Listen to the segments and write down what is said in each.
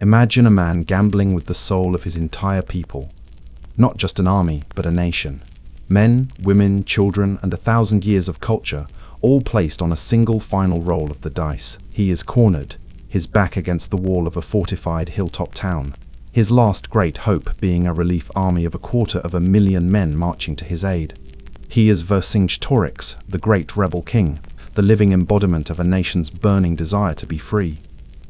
Imagine a man gambling with the soul of his entire people. Not just an army, but a nation. Men, women, children, and 1,000 years of culture, all placed on a single final roll of the dice. He is cornered, his back against the wall of a fortified hilltop town, his last great hope being a relief army of 250,000 men marching to his aid. He is Vercingetorix, the great rebel king, the living embodiment of a nation's burning desire to be free.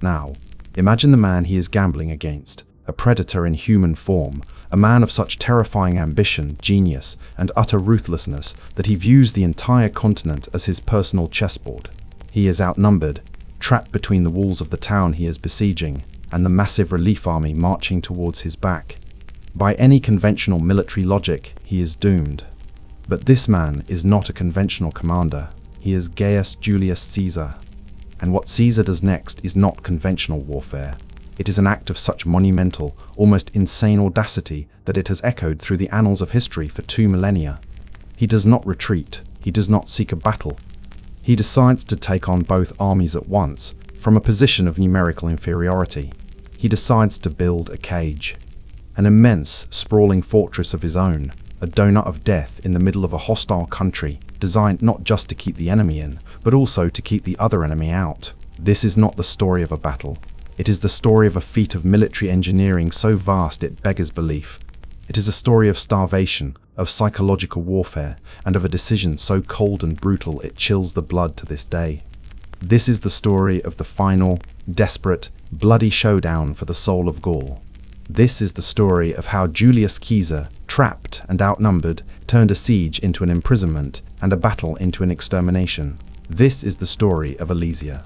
Now, imagine the man he is gambling against, a predator in human form, a man of such terrifying ambition, genius, and utter ruthlessness that he views the entire continent as his personal chessboard. He is outnumbered, trapped between the walls of the town he is besieging and the massive relief army marching towards his back. By any conventional military logic, he is doomed. But this man is not a conventional commander. He is Gaius Julius Caesar. And what Caesar does next is not conventional warfare. It is an act of such monumental, almost insane audacity that it has echoed through the annals of history for 2 millennia. He does not retreat. He does not seek a battle. He decides to take on both armies at once, from a position of numerical inferiority. He decides to build a cage. An immense, sprawling fortress of his own, a donut of death in the middle of a hostile country, designed not just to keep the enemy in, but also to keep the other enemy out. This is not the story of a battle. It is the story of a feat of military engineering so vast it beggars belief. It is a story of starvation, of psychological warfare, and of a decision so cold and brutal it chills the blood to this day. This is the story of the final, desperate, bloody showdown for the soul of Gaul. This is the story of how Julius Caesar, trapped and outnumbered, turned a siege into an imprisonment and a battle into an extermination. This is the story of Alesia.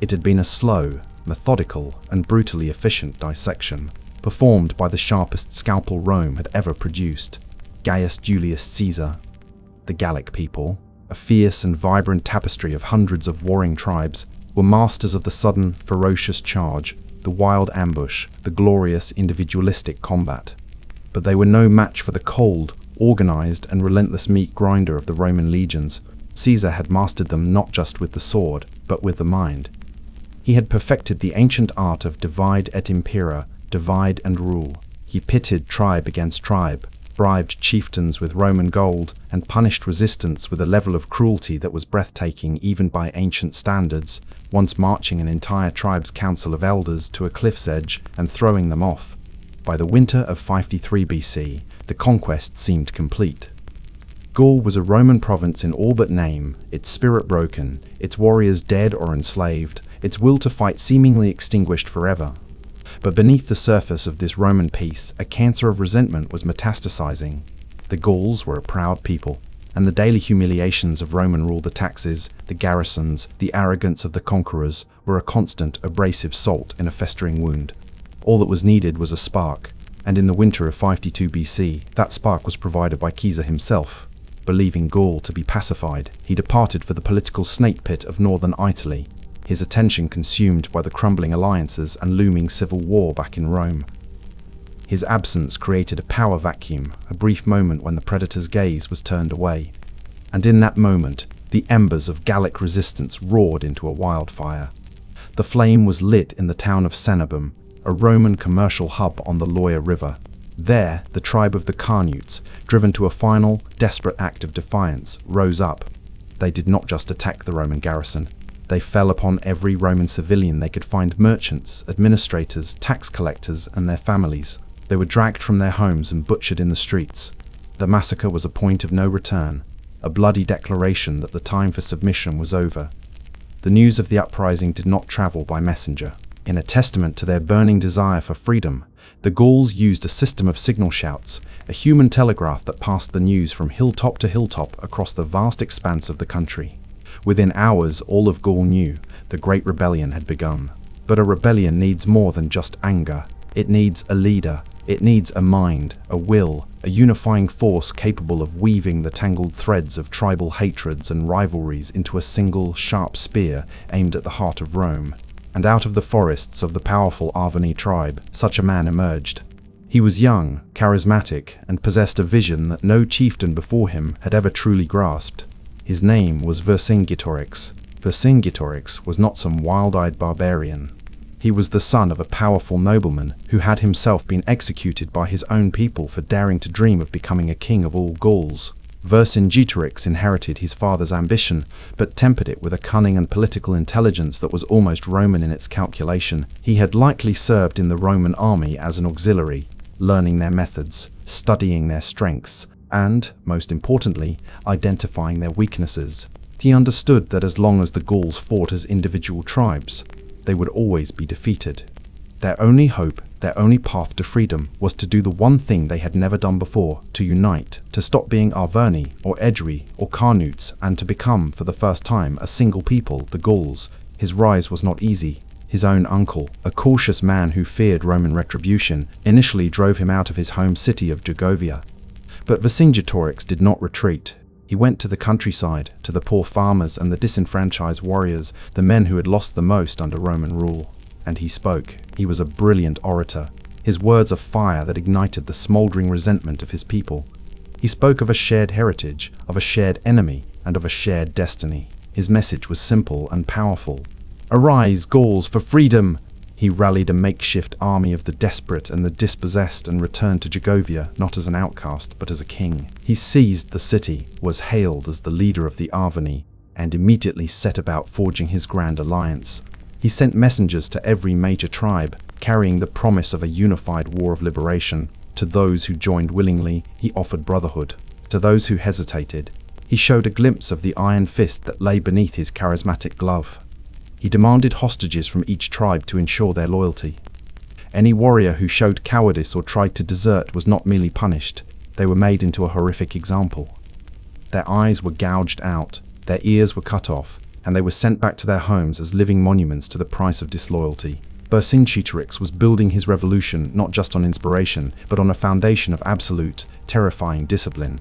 It had been a slow, methodical, and brutally efficient dissection, performed by the sharpest scalpel Rome had ever produced. Gaius Julius Caesar. The Gallic people, a fierce and vibrant tapestry of hundreds of warring tribes, were masters of the sudden, ferocious charge, the wild ambush, the glorious individualistic combat. But they were no match for the cold, organized, and relentless meat grinder of the Roman legions. Caesar had mastered them not just with the sword, but with the mind. He had perfected the ancient art of divide et impera, divide and rule. He pitted tribe against tribe, bribed chieftains with Roman gold, and punished resistance with a level of cruelty that was breathtaking even by ancient standards, once marching an entire tribe's council of elders to a cliff's edge and throwing them off. By the winter of 53 BC, the conquest seemed complete. Gaul was a Roman province in all but name, its spirit broken, its warriors dead or enslaved, its will to fight seemingly extinguished forever. But beneath the surface of this Roman peace, a cancer of resentment was metastasizing. The Gauls were a proud people, and the daily humiliations of Roman rule, the taxes, the garrisons, the arrogance of the conquerors, were a constant, abrasive salt in a festering wound. All that was needed was a spark, and in the winter of 52 BC, that spark was provided by Caesar himself. Believing Gaul to be pacified, he departed for the political snake pit of northern Italy, his attention consumed by the crumbling alliances and looming civil war back in Rome. His absence created a power vacuum, a brief moment when the predator's gaze was turned away. And in that moment, the embers of Gallic resistance roared into a wildfire. The flame was lit in the town of Cenabum, a Roman commercial hub on the Loire River. There, the tribe of the Carnutes, driven to a final, desperate act of defiance, rose up. They did not just attack the Roman garrison. They fell upon every Roman civilian they could find: merchants, administrators, tax collectors, and their families. They were dragged from their homes and butchered in the streets. The massacre was a point of no return, a bloody declaration that the time for submission was over. The news of the uprising did not travel by messenger. In a testament to their burning desire for freedom, the Gauls used a system of signal shouts, a human telegraph that passed the news from hilltop to hilltop across the vast expanse of the country. Within hours, all of Gaul knew the Great Rebellion had begun. But a rebellion needs more than just anger. It needs a leader. It needs a mind, a will, a unifying force capable of weaving the tangled threads of tribal hatreds and rivalries into a single, sharp spear aimed at the heart of Rome. And out of the forests of the powerful Arverni tribe, such a man emerged. He was young, charismatic, and possessed a vision that no chieftain before him had ever truly grasped. His name was Vercingetorix. Vercingetorix was not some wild-eyed barbarian. He was the son of a powerful nobleman who had himself been executed by his own people for daring to dream of becoming a king of all Gauls. Vercingetorix inherited his father's ambition, but tempered it with a cunning and political intelligence that was almost Roman in its calculation. He had likely served in the Roman army as an auxiliary, learning their methods, studying their strengths, and, most importantly, identifying their weaknesses. He understood that as long as the Gauls fought as individual tribes, they would always be defeated. Their only hope, their only path to freedom, was to do the one thing they had never done before: to unite, to stop being Arverni or Edri or Carnutes, and to become, for the first time, a single people, the Gauls. His rise was not easy. His own uncle, a cautious man who feared Roman retribution, initially drove him out of his home city of Gergovia. But Vercingetorix did not retreat. He went to the countryside, to the poor farmers and the disenfranchised warriors, the men who had lost the most under Roman rule. And he spoke. He was a brilliant orator, his words a fire that ignited the smoldering resentment of his people. He spoke of a shared heritage, of a shared enemy, and of a shared destiny. His message was simple and powerful. "Arise, Gauls, for freedom!" He rallied a makeshift army of the desperate and the dispossessed and returned to Gergovia not as an outcast but as a king. He seized the city, was hailed as the leader of the Arverni, and immediately set about forging his grand alliance. He sent messengers to every major tribe, carrying the promise of a unified war of liberation. To those who joined willingly, he offered brotherhood. To those who hesitated, he showed a glimpse of the iron fist that lay beneath his charismatic glove. He demanded hostages from each tribe to ensure their loyalty. Any warrior who showed cowardice or tried to desert was not merely punished, they were made into a horrific example. Their eyes were gouged out, their ears were cut off, and they were sent back to their homes as living monuments to the price of disloyalty. Vercingetorix was building his revolution not just on inspiration, but on a foundation of absolute, terrifying discipline.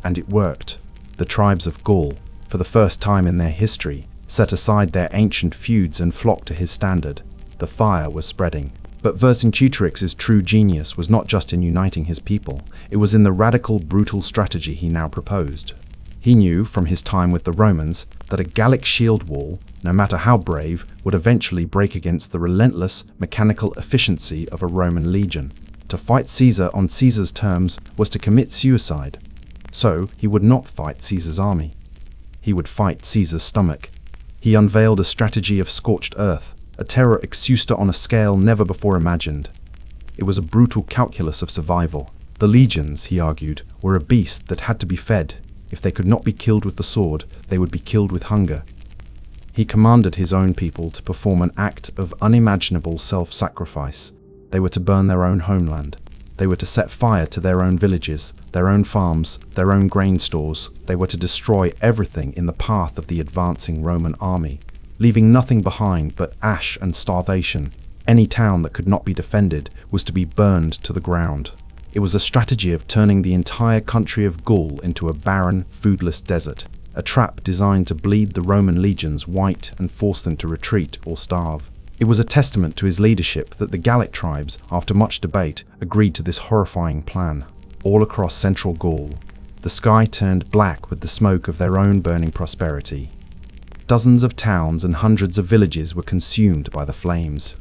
And it worked. The tribes of Gaul, for the first time in their history, set aside their ancient feuds and flocked to his standard. The fire was spreading. But Vercingetorix's true genius was not just in uniting his people, it was in the radical, brutal strategy he now proposed. He knew, from his time with the Romans, that a Gallic shield wall, no matter how brave, would eventually break against the relentless, mechanical efficiency of a Roman legion. To fight Caesar on Caesar's terms was to commit suicide. So, he would not fight Caesar's army. He would fight Caesar's stomach. He unveiled a strategy of scorched earth, a terror exusta on a scale never before imagined. It was a brutal calculus of survival. The legions, he argued, were a beast that had to be fed. If they could not be killed with the sword, they would be killed with hunger. He commanded his own people to perform an act of unimaginable self-sacrifice. They were to burn their own homeland. They were to set fire to their own villages, their own farms, their own grain stores. They were to destroy everything in the path of the advancing Roman army, leaving nothing behind but ash and starvation. Any town that could not be defended was to be burned to the ground. It was a strategy of turning the entire country of Gaul into a barren, foodless desert, a trap designed to bleed the Roman legions white and force them to retreat or starve. It was a testament to his leadership that the Gallic tribes, after much debate, agreed to this horrifying plan. All across central Gaul, the sky turned black with the smoke of their own burning prosperity. Dozens of towns and hundreds of villages were consumed by the flames.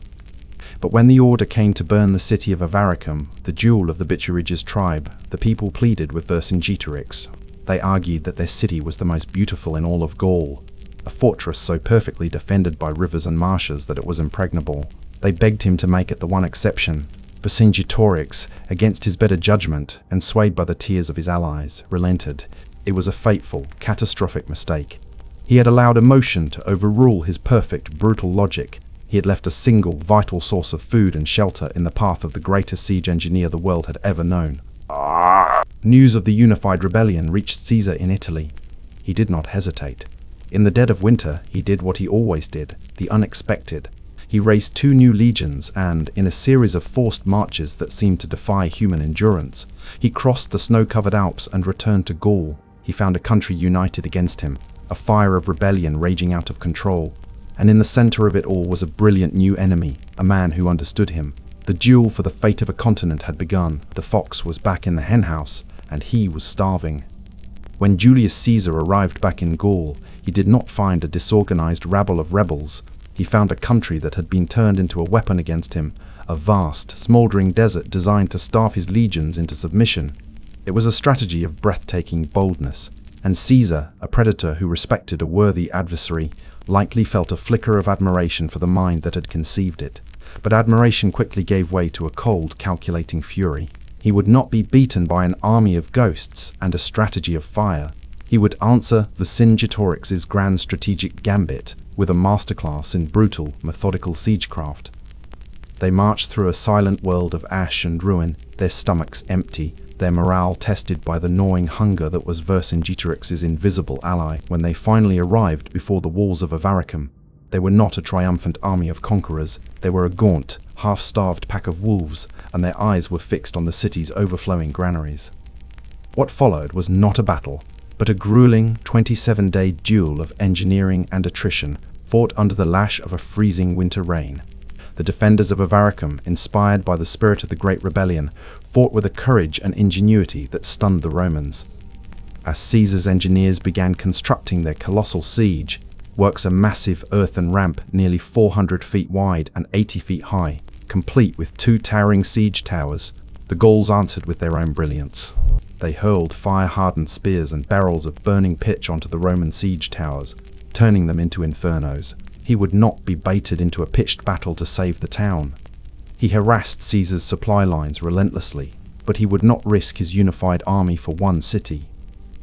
But when the order came to burn the city of Avaricum, the jewel of the Bituriges tribe, the people pleaded with Vercingetorix. They argued that their city was the most beautiful in all of Gaul, a fortress so perfectly defended by rivers and marshes that it was impregnable. They begged him to make it the one exception. Vercingetorix, against his better judgment and swayed by the tears of his allies, relented. It was a fateful, catastrophic mistake. He had allowed emotion to overrule his perfect, brutal logic. He had left a single, vital source of food and shelter in the path of the greatest siege engineer the world had ever known. News of the unified rebellion reached Caesar in Italy. He did not hesitate. In the dead of winter, he did what he always did, the unexpected. He raised 2 new legions and, in a series of forced marches that seemed to defy human endurance, he crossed the snow-covered Alps and returned to Gaul. He found a country united against him, a fire of rebellion raging out of control. And in the center of it all was a brilliant new enemy, a man who understood him. The duel for the fate of a continent had begun. The fox was back in the henhouse, and he was starving. When Julius Caesar arrived back in Gaul, he did not find a disorganized rabble of rebels. He found a country that had been turned into a weapon against him, a vast, smoldering desert designed to starve his legions into submission. It was a strategy of breathtaking boldness, and Caesar, a predator who respected a worthy adversary, likely felt a flicker of admiration for the mind that had conceived it. But admiration quickly gave way to a cold, calculating fury. He would not be beaten by an army of ghosts and a strategy of fire. He would answer Vercingetorix's grand strategic gambit with a masterclass in brutal, methodical siegecraft. They marched through a silent world of ash and ruin, their stomachs empty, their morale tested by the gnawing hunger that was Vercingetorix's invisible ally. When they finally arrived before the walls of Avaricum, they were not a triumphant army of conquerors. They were a gaunt, half-starved pack of wolves, and their eyes were fixed on the city's overflowing granaries. What followed was not a battle, but a grueling 27-day duel of engineering and attrition, fought under the lash of a freezing winter rain. The defenders of Avaricum, inspired by the spirit of the Great Rebellion, fought with a courage and ingenuity that stunned the Romans. As Caesar's engineers began constructing their colossal siege works, a massive earthen ramp nearly 400 feet wide and 80 feet high, complete with 2 towering siege towers, the Gauls answered with their own brilliance. They hurled fire-hardened spears and barrels of burning pitch onto the Roman siege towers, turning them into infernos. He would not be baited into a pitched battle to save the town. He harassed Caesar's supply lines relentlessly, but he would not risk his unified army for one city.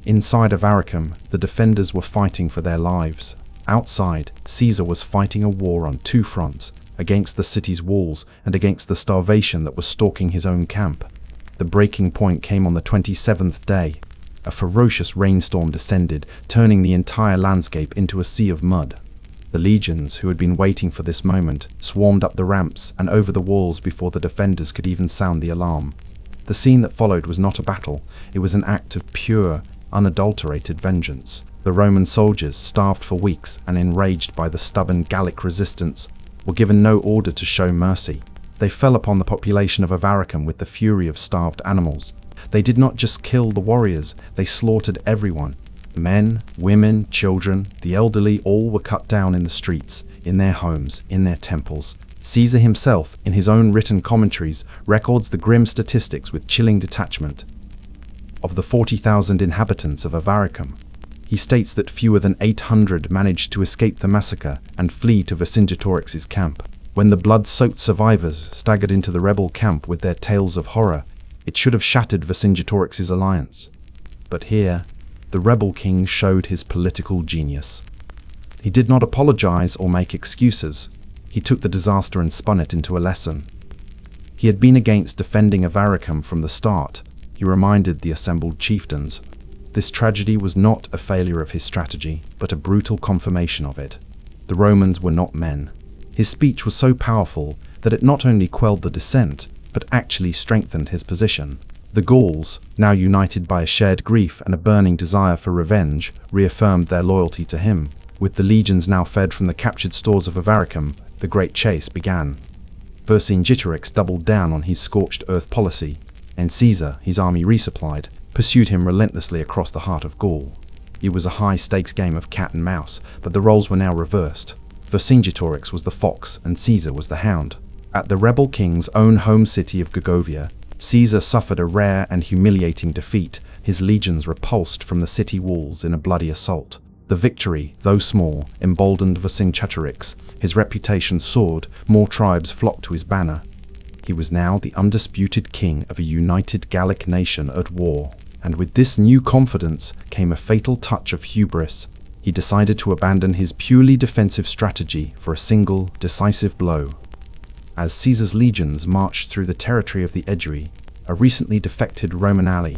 Inside Avaricum, the defenders were fighting for their lives. Outside, Caesar was fighting a war on 2 fronts, against the city's walls and against the starvation that was stalking his own camp. The breaking point came on the 27th day. A ferocious rainstorm descended, turning the entire landscape into a sea of mud. The legions, who had been waiting for this moment, swarmed up the ramps and over the walls before the defenders could even sound the alarm. The scene that followed was not a battle, it was an act of pure, unadulterated vengeance. The Roman soldiers, starved for weeks and enraged by the stubborn Gallic resistance, were given no order to show mercy. They fell upon the population of Avaricum with the fury of starved animals. They did not just kill the warriors, they slaughtered everyone. Men, women, children, the elderly, all were cut down in the streets, in their homes, in their temples. Caesar himself, in his own written commentaries, records the grim statistics with chilling detachment. Of the 40,000 inhabitants of Avaricum, he states that fewer than 800 managed to escape the massacre and flee to Vercingetorix's camp. When the blood-soaked survivors staggered into the rebel camp with their tales of horror, it should have shattered Vercingetorix's alliance. But here, the rebel king showed his political genius. He did not apologize or make excuses. He took the disaster and spun it into a lesson. He had been against defending Avaricum from the start. He reminded the assembled chieftains. This tragedy was not a failure of his strategy, but a brutal confirmation of it. The Romans were not men. His speech was so powerful that it not only quelled the dissent, but actually strengthened his position. The Gauls, now united by a shared grief and a burning desire for revenge, reaffirmed their loyalty to him. With the legions now fed from the captured stores of Avaricum, the great chase began. Vercingetorix doubled down on his scorched-earth policy, and Caesar, his army resupplied, pursued him relentlessly across the heart of Gaul. It was a high-stakes game of cat and mouse, but the roles were now reversed. Vercingetorix was the fox and Caesar was the hound. At the rebel king's own home city of Gergovia, Caesar suffered a rare and humiliating defeat. His legions repulsed from the city walls in a bloody assault. The victory, though small, emboldened Vercingetorix. His reputation soared, more tribes flocked to his banner. He was now the undisputed king of a united Gallic nation at war. And with this new confidence came a fatal touch of hubris. He decided to abandon his purely defensive strategy for a single, decisive blow. As Caesar's legions marched through the territory of the Aedui, a recently defected Roman ally,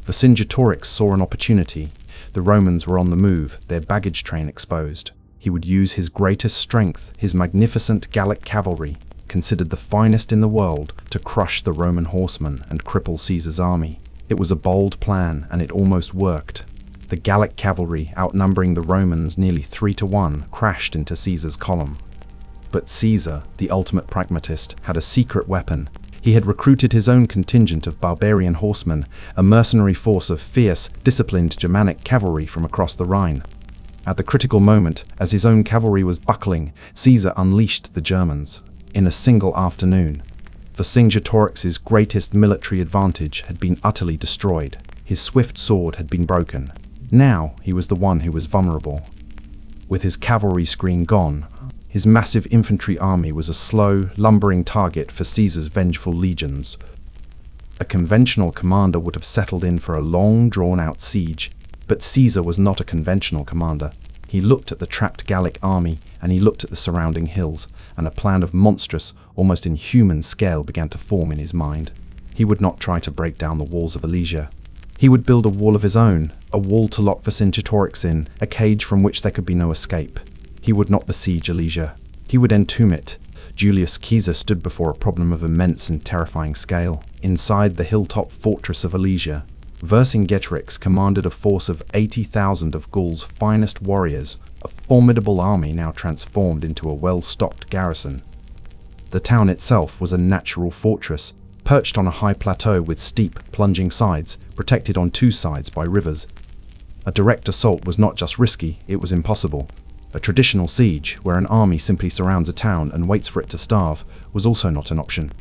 Vercingetorix saw an opportunity. The Romans were on the move, their baggage train exposed. He would use his greatest strength, his magnificent Gallic cavalry, considered the finest in the world, to crush the Roman horsemen and cripple Caesar's army. It was a bold plan, and it almost worked. The Gallic cavalry, outnumbering the Romans nearly 3-1, crashed into Caesar's column. But Caesar, the ultimate pragmatist, had a secret weapon. He had recruited his own contingent of barbarian horsemen, a mercenary force of fierce, disciplined Germanic cavalry from across the Rhine. At the critical moment, as his own cavalry was buckling, Caesar unleashed the Germans. In a single afternoon, Vercingetorix's greatest military advantage had been utterly destroyed. His swift sword had been broken. Now he was the one who was vulnerable. With his cavalry screen gone, his massive infantry army was a slow, lumbering target for Caesar's vengeful legions. A conventional commander would have settled in for a long, drawn-out siege, but Caesar was not a conventional commander. He looked at the trapped Gallic army, and he looked at the surrounding hills, and a plan of monstrous, almost inhuman scale began to form in his mind. He would not try to break down the walls of Alesia. He would build a wall of his own, a wall to lock Vercingetorix in, a cage from which there could be no escape. He would not besiege Alesia. He would entomb it. Julius Caesar stood before a problem of immense and terrifying scale. Inside the hilltop fortress of Alesia, Vercingetorix commanded a force of 80,000 of Gaul's finest warriors, a formidable army now transformed into a well-stocked garrison. The town itself was a natural fortress, perched on a high plateau with steep, plunging sides, protected on two sides by rivers. A direct assault was not just risky, it was impossible. A traditional siege, where an army simply surrounds a town and waits for it to starve, was also not an option.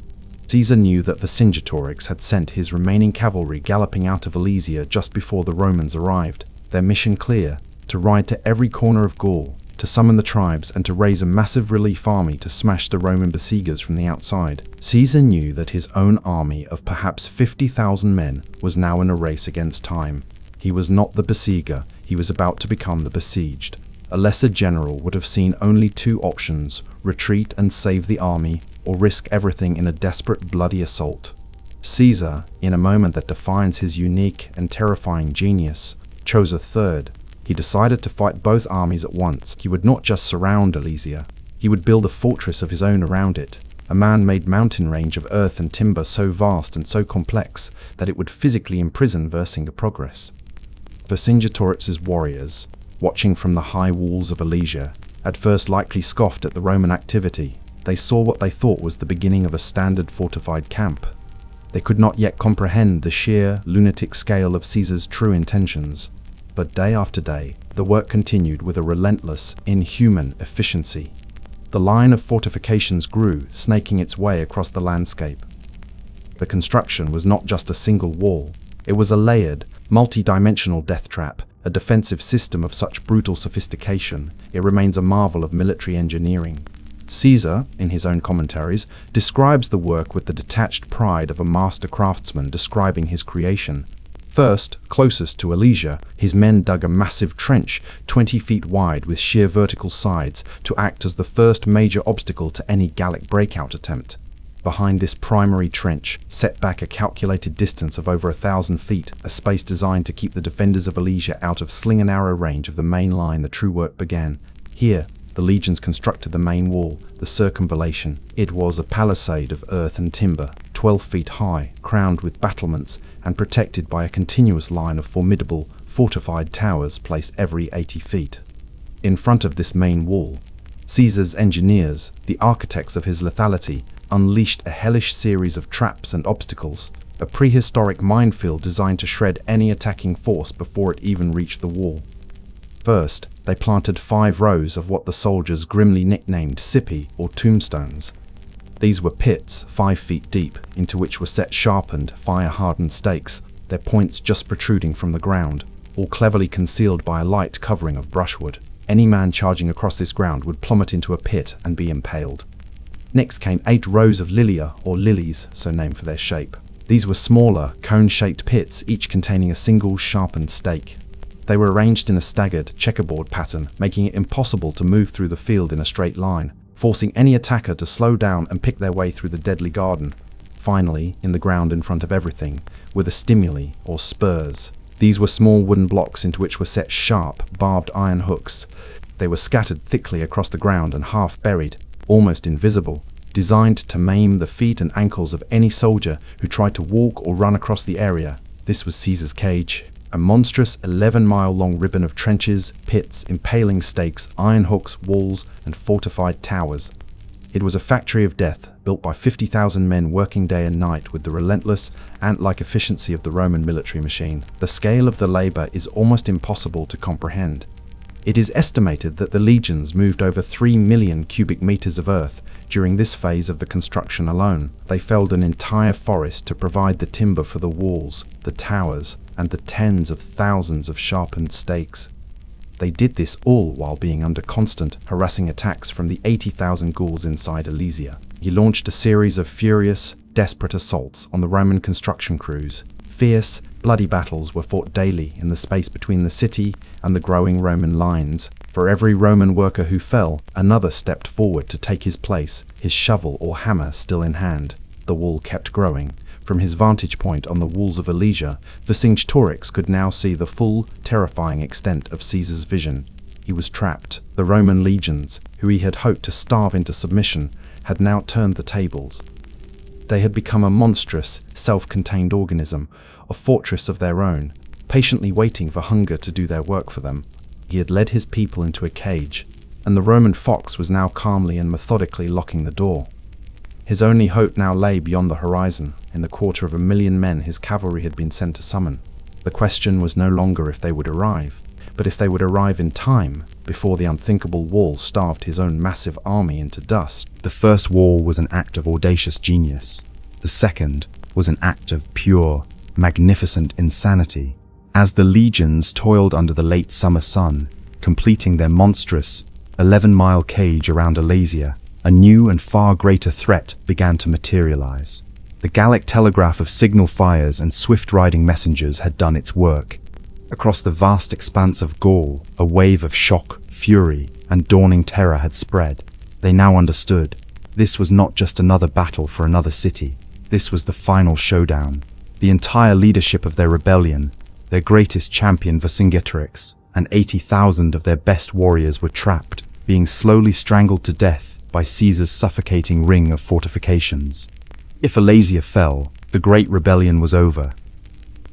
Caesar knew that Vercingetorix had sent his remaining cavalry galloping out of Alesia just before the Romans arrived, their mission clear: to ride to every corner of Gaul, to summon the tribes, and to raise a massive relief army to smash the Roman besiegers from the outside. Caesar knew that his own army of perhaps 50,000 men was now in a race against time. He was not the besieger, he was about to become the besieged. A lesser general would have seen only two options: retreat and save the army, or risk everything in a desperate, bloody assault. Caesar, in a moment that defines his unique and terrifying genius, chose a third. He decided to fight both armies at once. He would not just surround Alesia, he would build a fortress of his own around it, a man-made mountain range of earth and timber so vast and so complex that it would physically imprison Vercingetorix. Vercingetorix's warriors, watching from the high walls of Alesia, at first likely scoffed at the Roman activity. They saw what they thought was the beginning of a standard fortified camp. They could not yet comprehend the sheer, lunatic scale of Caesar's true intentions. But day after day, the work continued with a relentless, inhuman efficiency. The line of fortifications grew, snaking its way across the landscape. The construction was not just a single wall. It was a layered, multi-dimensional death trap, a defensive system of such brutal sophistication, it remains a marvel of military engineering. Caesar, in his own commentaries, describes the work with the detached pride of a master craftsman describing his creation. First, closest to Alesia, his men dug a massive trench 20 feet wide with sheer vertical sides to act as the first major obstacle to any Gallic breakout attempt. Behind this primary trench, set back a calculated distance of over 1,000 feet, a space designed to keep the defenders of Alesia out of sling and arrow range of the main line, the true work began. Here, the legions constructed the main wall, the circumvallation. It was a palisade of earth and timber, 12 feet high, crowned with battlements, and protected by a continuous line of formidable, fortified towers placed every 80 feet. In front of this main wall, Caesar's engineers, the architects of his lethality, unleashed a hellish series of traps and obstacles, a prehistoric minefield designed to shred any attacking force before it even reached the wall. First, they planted 5 rows of what the soldiers grimly nicknamed Sippi, or tombstones. These were pits 5 feet deep, into which were set sharpened, fire-hardened stakes, their points just protruding from the ground, all cleverly concealed by a light covering of brushwood. Any man charging across this ground would plummet into a pit and be impaled. Next came 8 rows of lilia, or lilies, so named for their shape. These were smaller, cone-shaped pits, each containing a single sharpened stake. They were arranged in a staggered, checkerboard pattern, making it impossible to move through the field in a straight line, forcing any attacker to slow down and pick their way through the deadly garden. Finally, in the ground in front of everything, were the stimuli, or spurs. These were small wooden blocks into which were set sharp, barbed iron hooks. They were scattered thickly across the ground and half buried, almost invisible, designed to maim the feet and ankles of any soldier who tried to walk or run across the area. This was Caesar's cage, a monstrous 11-mile-long ribbon of trenches, pits, impaling stakes, iron hooks, walls, and fortified towers. It was a factory of death, built by 50,000 men working day and night with the relentless, ant-like efficiency of the Roman military machine. The scale of the labor is almost impossible to comprehend. It is estimated that the legions moved over 3 million cubic meters of earth during this phase of the construction alone. They felled an entire forest to provide the timber for the walls, the towers, and the tens of thousands of sharpened stakes. They did this all while being under constant, harassing attacks from the 80,000 Gauls inside Alesia. He launched a series of furious, desperate assaults on the Roman construction crews. Fierce, bloody battles were fought daily in the space between the city and the growing Roman lines. For every Roman worker who fell, another stepped forward to take his place, his shovel or hammer still in hand. The wall kept growing. From his vantage point on the walls of Alesia, Vercingetorix could now see the full, terrifying extent of Caesar's vision. He was trapped. The Roman legions, who he had hoped to starve into submission, had now turned the tables. They had become a monstrous, self-contained organism, a fortress of their own, patiently waiting for hunger to do their work for them. He had led his people into a cage, and the Roman fox was now calmly and methodically locking the door. His only hope now lay beyond the horizon, in the 250,000 men his cavalry had been sent to summon. The question was no longer if they would arrive, but if they would arrive in time, before the unthinkable wall starved his own massive army into dust. The first war was an act of audacious genius. The second was an act of pure, magnificent insanity. As the legions toiled under the late summer sun, completing their monstrous 11-mile cage around Alesia, a new and far greater threat began to materialize. The Gallic telegraph of signal fires and swift-riding messengers had done its work. Across the vast expanse of Gaul, a wave of shock, fury, and dawning terror had spread. They now understood. This was not just another battle for another city. This was the final showdown. The entire leadership of their rebellion, their greatest champion Vercingetorix, and 80,000 of their best warriors were trapped, being slowly strangled to death by Caesar's suffocating ring of fortifications. If Alesia fell, the great rebellion was over.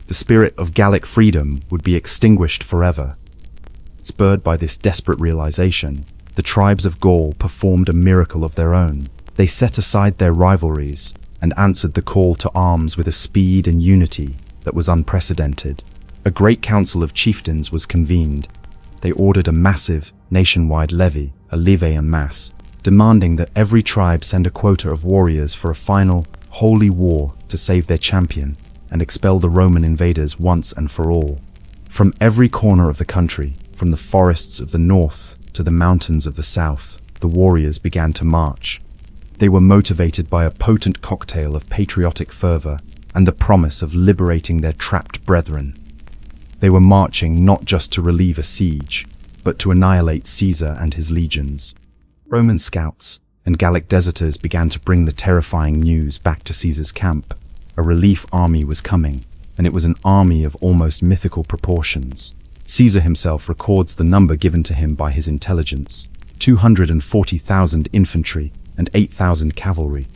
The spirit of Gallic freedom would be extinguished forever. Spurred by this desperate realization, the tribes of Gaul performed a miracle of their own. They set aside their rivalries and answered the call to arms with a speed and unity that was unprecedented. A great council of chieftains was convened. They ordered a massive, nationwide levy, a levée en masse, demanding that every tribe send a quota of warriors for a final, holy war to save their champion and expel the Roman invaders once and for all. From every corner of the country, from the forests of the north to the mountains of the south, the warriors began to march. They were motivated by a potent cocktail of patriotic fervor and the promise of liberating their trapped brethren. They were marching not just to relieve a siege, but to annihilate Caesar and his legions. Roman scouts and Gallic deserters began to bring the terrifying news back to Caesar's camp. A relief army was coming, and it was an army of almost mythical proportions. Caesar himself records the number given to him by his intelligence: 240,000 infantry and 8,000 cavalry.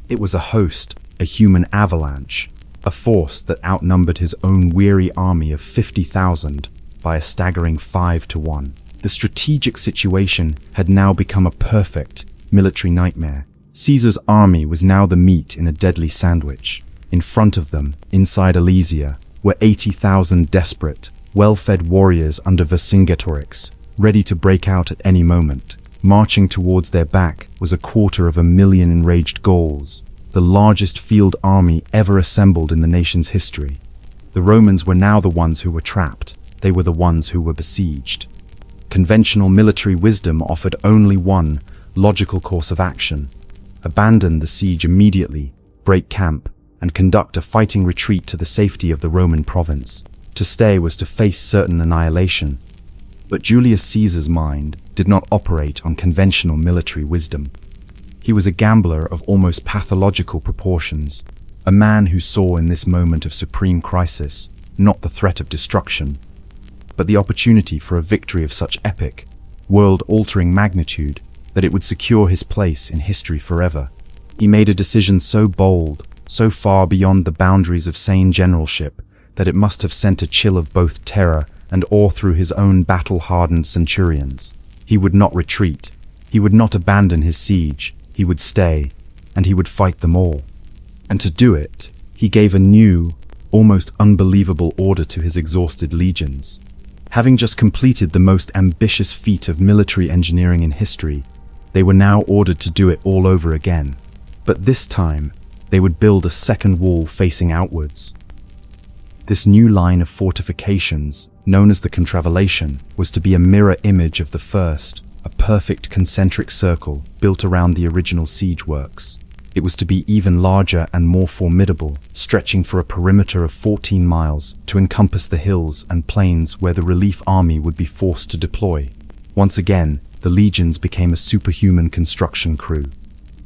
It was a host, a human avalanche, a force that outnumbered his own weary army of 50,000 by a staggering 5-1. The strategic situation had now become a perfect military nightmare. Caesar's army was now the meat in a deadly sandwich. In front of them, inside Alesia, were 80,000 desperate, well-fed warriors under Vercingetorix, ready to break out at any moment. Marching towards their back was 250,000 enraged Gauls, the largest field army ever assembled in the nation's history. The Romans were now the ones who were trapped. They were the ones who were besieged. Conventional military wisdom offered only one logical course of action: abandon the siege immediately, break camp, and conduct a fighting retreat to the safety of the Roman province. To stay was to face certain annihilation. But Julius Caesar's mind did not operate on conventional military wisdom. He was a gambler of almost pathological proportions, a man who saw in this moment of supreme crisis not the threat of destruction, but the opportunity for a victory of such epic, world-altering magnitude that it would secure his place in history forever. He made a decision so bold, so far beyond the boundaries of sane generalship, that it must have sent a chill of both terror and awe through his own battle-hardened centurions. He would not retreat. He would not abandon his siege. He would stay, and he would fight them all. And to do it, he gave a new, almost unbelievable order to his exhausted legions. Having just completed the most ambitious feat of military engineering in history, they were now ordered to do it all over again. But this time, they would build a second wall facing outwards. This new line of fortifications, known as the contravallation, was to be a mirror image of the first, a perfect concentric circle built around the original siege works. It was to be even larger and more formidable, stretching for a perimeter of 14 miles to encompass the hills and plains where the relief army would be forced to deploy. Once again, the legions became a superhuman construction crew.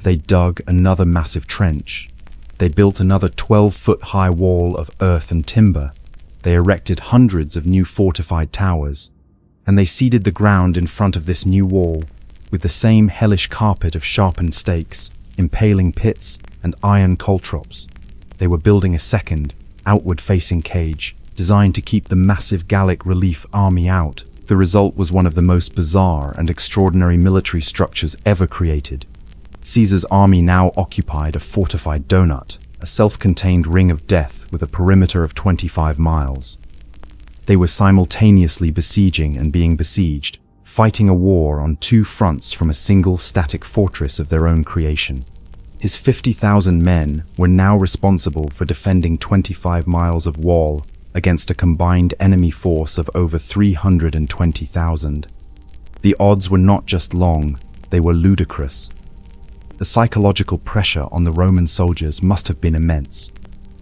They dug another massive trench. They built another 12-foot-high wall of earth and timber. They erected hundreds of new fortified towers. And they seeded the ground in front of this new wall with the same hellish carpet of sharpened stakes, impaling pits, and iron caltrops. They were building a second, outward-facing cage, designed to keep the massive Gallic relief army out. The result was one of the most bizarre and extraordinary military structures ever created. Caesar's army now occupied a fortified donut, a self-contained ring of death with a perimeter of 25 miles. They were simultaneously besieging and being besieged, fighting a war on two fronts from a single static fortress of their own creation. His 50,000 men were now responsible for defending 25 miles of wall against a combined enemy force of over 320,000. The odds were not just long, they were ludicrous. The psychological pressure on the Roman soldiers must have been immense.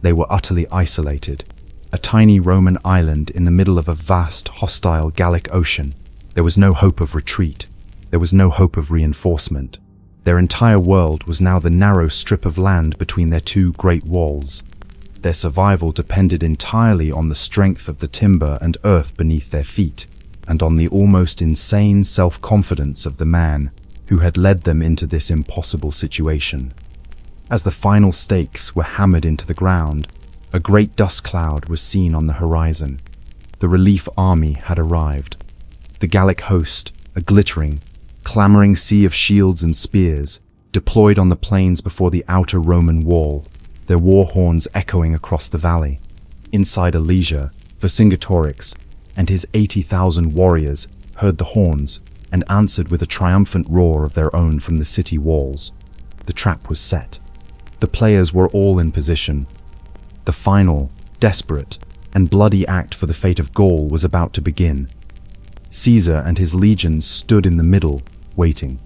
They were utterly isolated, a tiny Roman island in the middle of a vast, hostile Gallic ocean. There was no hope of retreat. There was no hope of reinforcement. Their entire world was now the narrow strip of land between their two great walls. Their survival depended entirely on the strength of the timber and earth beneath their feet, and on the almost insane self-confidence of the man who had led them into this impossible situation. As the final stakes were hammered into the ground, a great dust cloud was seen on the horizon. The relief army had arrived. The Gallic host, a glittering, clamoring sea of shields and spears, deployed on the plains before the outer Roman wall, their war horns echoing across the valley. Inside Alesia, Vercingetorix and his 80,000 warriors heard the horns and answered with a triumphant roar of their own from the city walls. The trap was set. The players were all in position. The final, desperate, and bloody act for the fate of Gaul was about to begin. Caesar and his legions stood in the middle, waiting.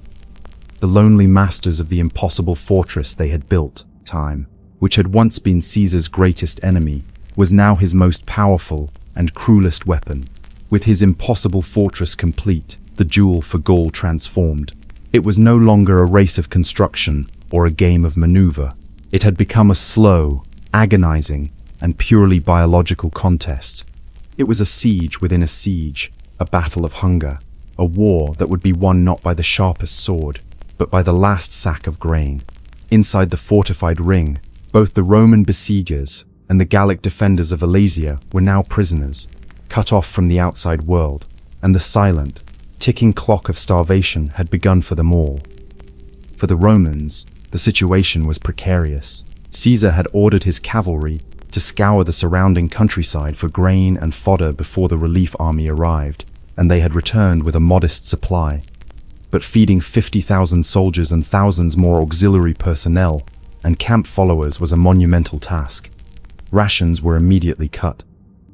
The lonely masters of the impossible fortress they had built, time, which had once been Caesar's greatest enemy, was now his most powerful and cruelest weapon. With his impossible fortress complete, the duel for Gaul transformed. It was no longer a race of construction or a game of maneuver. It had become a slow, agonizing, and purely biological contest. It was a siege within a siege, a battle of hunger, a war that would be won not by the sharpest sword, but by the last sack of grain. Inside the fortified ring, both the Roman besiegers and the Gallic defenders of Alesia were now prisoners, cut off from the outside world, and the silent, ticking clock of starvation had begun for them all. For the Romans, the situation was precarious. Caesar had ordered his cavalry to scour the surrounding countryside for grain and fodder before the relief army arrived, and they had returned with a modest supply. But feeding 50,000 soldiers and thousands more auxiliary personnel and camp followers was a monumental task. Rations were immediately cut.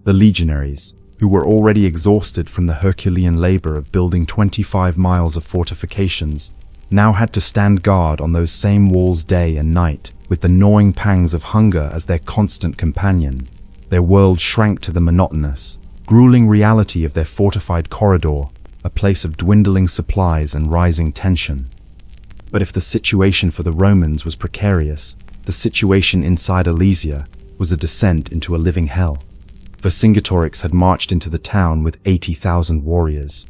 The legionaries, who were already exhausted from the Herculean labor of building 25 miles of fortifications, now had to stand guard on those same walls day and night, with the gnawing pangs of hunger as their constant companion. Their world shrank to the monotonous, grueling reality of their fortified corridor, a place of dwindling supplies and rising tension. But if the situation for the Romans was precarious, the situation inside Alesia was a descent into a living hell. Vercingetorix had marched into the town with 80,000 warriors.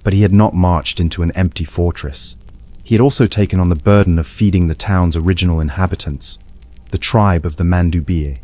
But he had not marched into an empty fortress. He had also taken on the burden of feeding the town's original inhabitants, the tribe of the Mandubii.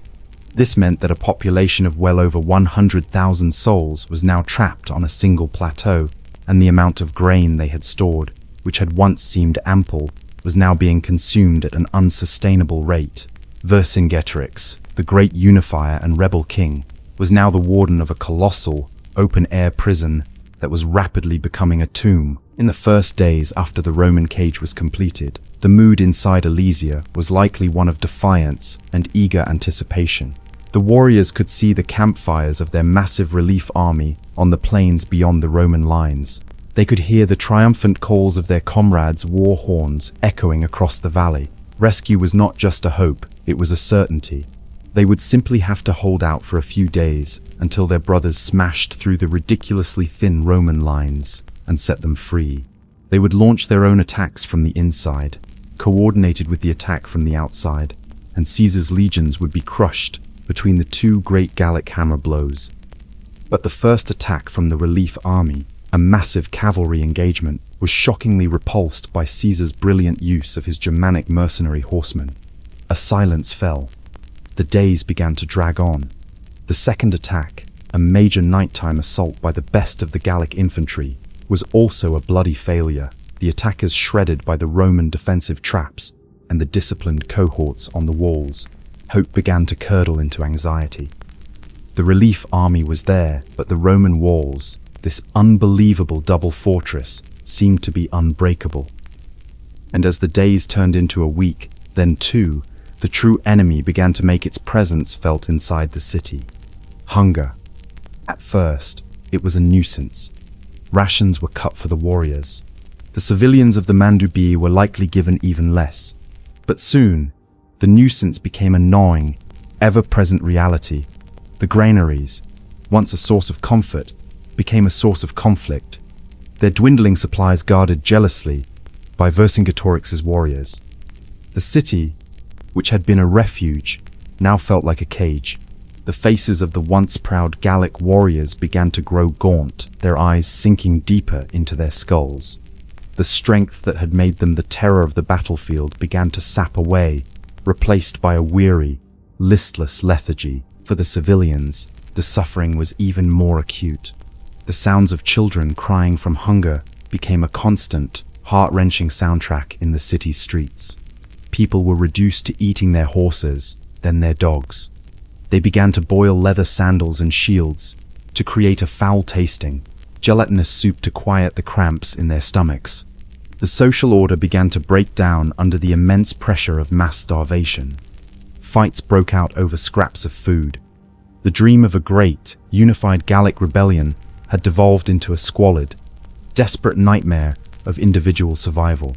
This meant that a population of well over 100,000 souls was now trapped on a single plateau, and the amount of grain they had stored, which had once seemed ample, was now being consumed at an unsustainable rate. Vercingetorix, the great unifier and rebel king, was now the warden of a colossal, open-air prison that was rapidly becoming a tomb. In the first days after the Roman cage was completed, the mood inside Alesia was likely one of defiance and eager anticipation. The warriors could see the campfires of their massive relief army on the plains beyond the Roman lines. They could hear the triumphant calls of their comrades' war horns echoing across the valley. Rescue was not just a hope, it was a certainty. They would simply have to hold out for a few days until their brothers smashed through the ridiculously thin Roman lines and set them free. They would launch their own attacks from the inside, coordinated with the attack from the outside, and Caesar's legions would be crushed between the two great Gallic hammer blows. But the first attack from the relief army, a massive cavalry engagement, was shockingly repulsed by Caesar's brilliant use of his Germanic mercenary horsemen. A silence fell. The days began to drag on. The second attack, a major nighttime assault by the best of the Gallic infantry, was also a bloody failure, the attackers shredded by the Roman defensive traps and the disciplined cohorts on the walls. Hope began to curdle into anxiety. The relief army was there, but the Roman walls, this unbelievable double fortress, seemed to be unbreakable. And as the days turned into a week, then two, the true enemy began to make its presence felt inside the city. Hunger. At first, it was a nuisance. Rations were cut for the warriors. The civilians of the Mandubii were likely given even less. But soon, the nuisance became a gnawing, ever-present reality. The granaries, once a source of comfort, became a source of conflict, their dwindling supplies guarded jealously by Vercingetorix's warriors. The city, which had been a refuge, now felt like a cage. The faces of the once proud Gallic warriors began to grow gaunt, their eyes sinking deeper into their skulls. The strength that had made them the terror of the battlefield began to sap away, replaced by a weary, listless lethargy. For the civilians, the suffering was even more acute. The sounds of children crying from hunger became a constant, heart-wrenching soundtrack in the city's streets. People were reduced to eating their horses, then their dogs. They began to boil leather sandals and shields to create a foul-tasting, gelatinous soup to quiet the cramps in their stomachs. The social order began to break down under the immense pressure of mass starvation. Fights broke out over scraps of food. The dream of a great, unified Gallic rebellion had devolved into a squalid, desperate nightmare of individual survival.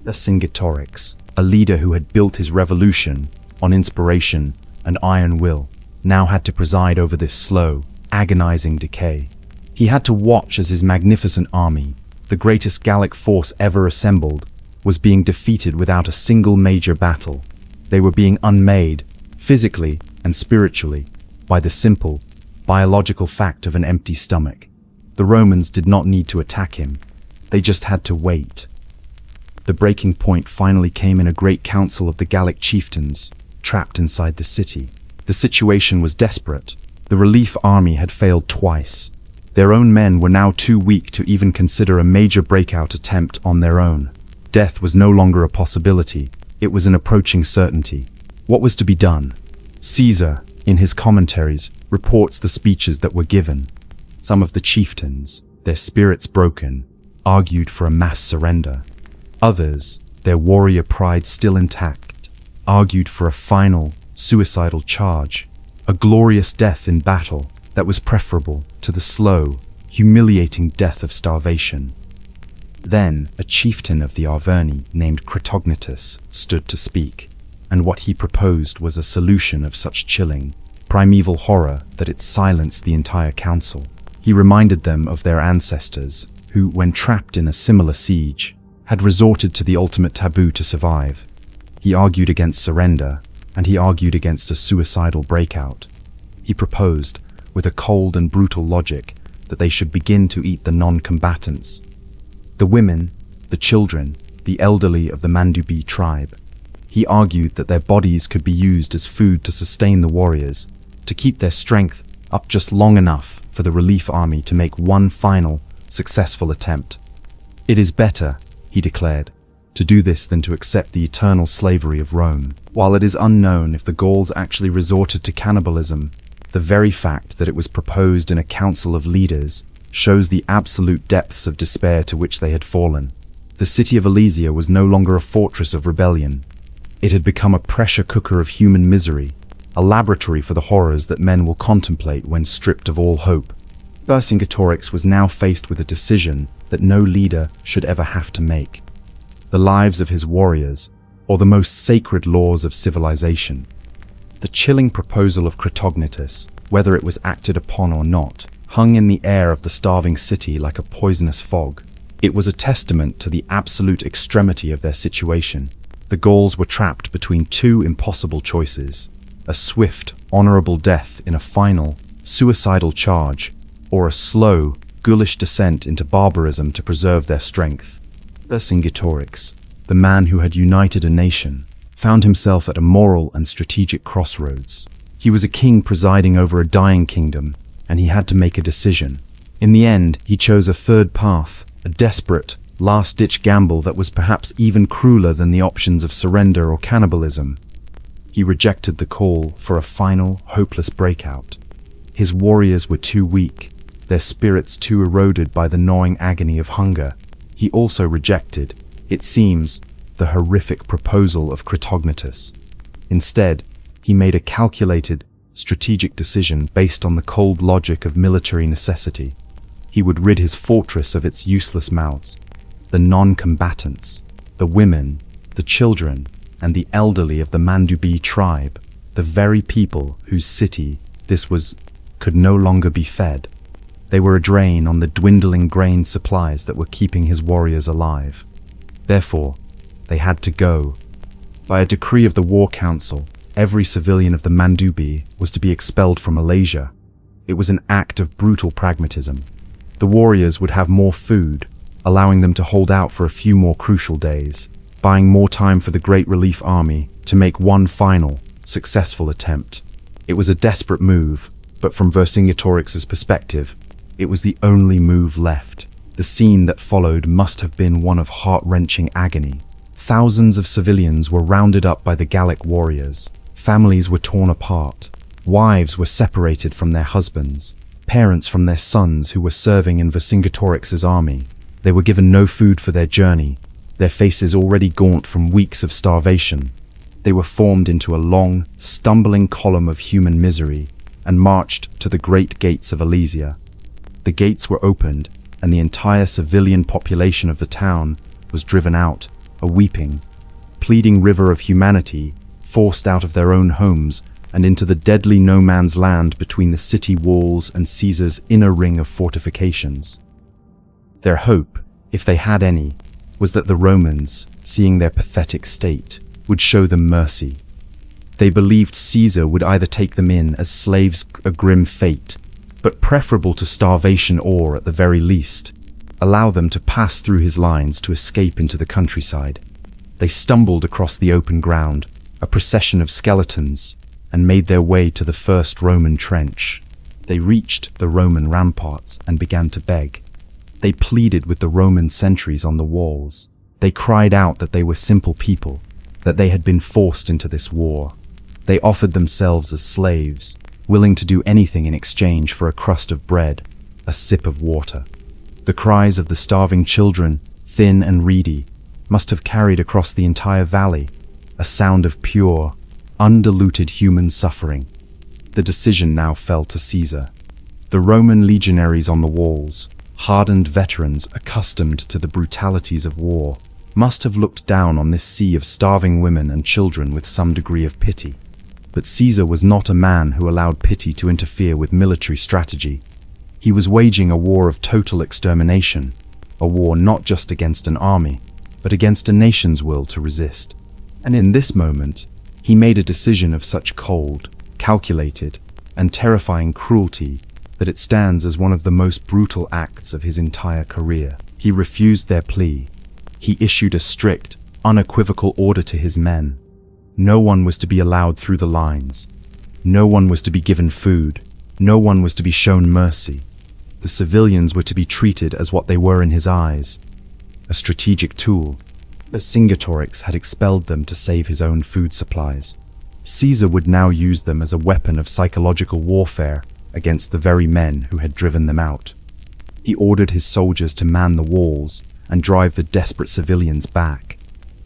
Vercingetorix, a leader who had built his revolution on inspiration and iron will, now had to preside over this slow, agonizing decay. He had to watch as his magnificent army, the greatest Gallic force ever assembled, was being defeated without a single major battle. They were being unmade, physically and spiritually, by the simple, biological fact of an empty stomach. The Romans did not need to attack him. They just had to wait. The breaking point finally came in a great council of the Gallic chieftains, trapped inside the city. The situation was desperate. The relief army had failed twice. Their own men were now too weak to even consider a major breakout attempt on their own. Death was no longer a possibility. It was an approaching certainty. What was to be done? Caesar, in his commentaries, reports the speeches that were given. Some of the chieftains, their spirits broken, argued for a mass surrender. Others, their warrior pride still intact, argued for a final, suicidal charge, a glorious death in battle that was preferable to the slow, humiliating death of starvation. Then a chieftain of the Arverni named Critognatus stood to speak, and what he proposed was a solution of such chilling, primeval horror that it silenced the entire council. He reminded them of their ancestors, who, when trapped in a similar siege, had resorted to the ultimate taboo to survive. He argued against surrender, and he argued against a suicidal breakout. He proposed, with a cold and brutal logic, that they should begin to eat the non-combatants. The women, the children, the elderly of the Mandubii tribe. He argued that their bodies could be used as food to sustain the warriors, to keep their strength up just long enough for the relief army to make one final, successful attempt. It is better, he declared, to do this than to accept the eternal slavery of Rome. While it is unknown if the Gauls actually resorted to cannibalism, The very fact that it was proposed in a council of leaders shows the absolute depths of despair to which they had fallen. The city of Alesia was no longer a fortress of rebellion. It had become a pressure cooker of human misery, a laboratory for the horrors that men will contemplate when stripped of all hope. Vercingetorix was now faced with a decision that no leader should ever have to make. The lives of his warriors, or the most sacred laws of civilization. The chilling proposal of Critognatus, whether it was acted upon or not, hung in the air of the starving city like a poisonous fog. It was a testament to the absolute extremity of their situation. The Gauls were trapped between two impossible choices: a swift, honorable death in a final, suicidal charge, or a slow, ghoulish descent into barbarism to preserve their strength. Vercingetorix, the man who had united a nation, found himself at a moral and strategic crossroads. He was a king presiding over a dying kingdom, and he had to make a decision. In the end, he chose a third path, a desperate, last-ditch gamble that was perhaps even crueler than the options of surrender or cannibalism. He rejected the call for a final, hopeless breakout. His warriors were too weak, their spirits too eroded by the gnawing agony of hunger. He also rejected, it seems, the horrific proposal of Critognatus. Instead, he made a calculated, strategic decision based on the cold logic of military necessity. He would rid his fortress of its useless mouths, the non-combatants, the women, the children, and the elderly of the Mandubi tribe, the very people whose city this was, could no longer be fed. They were a drain on the dwindling grain supplies that were keeping his warriors alive. Therefore, they had to go. By a decree of the War Council, every civilian of the Mandubi was to be expelled from Alesia. It was an act of brutal pragmatism. The warriors would have more food, allowing them to hold out for a few more crucial days, buying more time for the Great Relief Army to make one final, successful attempt. It was a desperate move, but from Vercingetorix's perspective, it was the only move left. The scene that followed must have been one of heart-wrenching agony. Thousands of civilians were rounded up by the Gallic warriors. Families were torn apart. Wives were separated from their husbands. Parents from their sons who were serving in Vercingetorix's army. They were given no food for their journey, their faces already gaunt from weeks of starvation. They were formed into a long, stumbling column of human misery and marched to the great gates of Alesia. The gates were opened, and the entire civilian population of the town was driven out, a weeping, pleading river of humanity, forced out of their own homes and into the deadly no-man's land between the city walls and Caesar's inner ring of fortifications. Their hope, if they had any, was that the Romans, seeing their pathetic state, would show them mercy. They believed Caesar would either take them in as slaves, a grim fate, but preferable to starvation or, at the very least, allow them to pass through his lines to escape into the countryside. They stumbled across the open ground, a procession of skeletons, and made their way to the first Roman trench. They reached the Roman ramparts and began to beg. They pleaded with the Roman sentries on the walls. They cried out that they were simple people, that they had been forced into this war. They offered themselves as slaves, willing to do anything in exchange for a crust of bread, a sip of water. The cries of the starving children, thin and reedy, must have carried across the entire valley, a sound of pure, undiluted human suffering. The decision now fell to Caesar. The Roman legionaries on the walls, hardened veterans accustomed to the brutalities of war, must have looked down on this sea of starving women and children with some degree of pity. But Caesar was not a man who allowed pity to interfere with military strategy. He was waging a war of total extermination, a war not just against an army, but against a nation's will to resist. And in this moment, he made a decision of such cold, calculated, and terrifying cruelty that it stands as one of the most brutal acts of his entire career. He refused their plea. He issued a strict, unequivocal order to his men. No one was to be allowed through the lines. No one was to be given food. No one was to be shown mercy. The civilians were to be treated as what they were in his eyes, a strategic tool. Vercingetorix had expelled them to save his own food supplies. Caesar would now use them as a weapon of psychological warfare against the very men who had driven them out. He ordered his soldiers to man the walls and drive the desperate civilians back.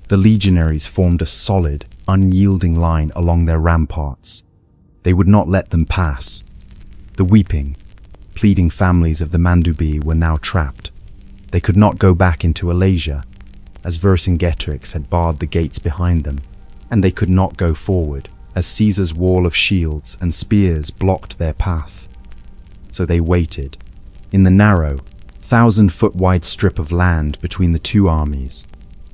The legionaries formed a solid, unyielding line along their ramparts. They would not let them pass. The weeping, pleading families of the Mandubii were now trapped. They could not go back into Alesia, as Vercingetorix had barred the gates behind them, and they could not go forward, as Caesar's wall of shields and spears blocked their path. So they waited, in the narrow, 1,000-foot-wide strip of land between the two armies,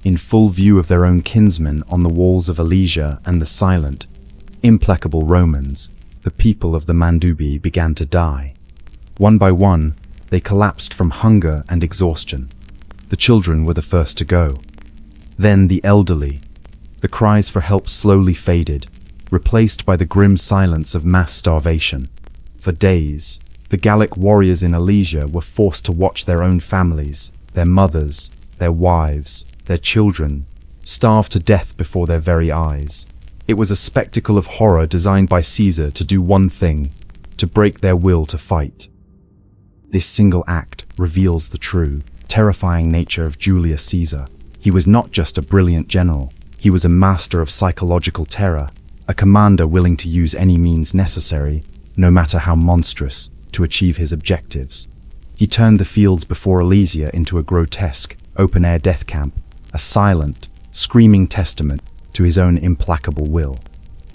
in full view of their own kinsmen on the walls of Alesia and the silent, implacable Romans. The people of the Mandubii began to die. One by one, they collapsed from hunger and exhaustion. The children were the first to go. Then the elderly. The cries for help slowly faded, replaced by the grim silence of mass starvation. For days, the Gallic warriors in Alesia were forced to watch their own families, their mothers, their wives, their children, starve to death before their very eyes. It was a spectacle of horror designed by Caesar to do one thing: to break their will to fight. This single act reveals the true, terrifying nature of Julius Caesar. He was not just a brilliant general, he was a master of psychological terror, a commander willing to use any means necessary, no matter how monstrous, to achieve his objectives. He turned the fields before Alesia into a grotesque, open-air death camp, a silent, screaming testament to his own implacable will.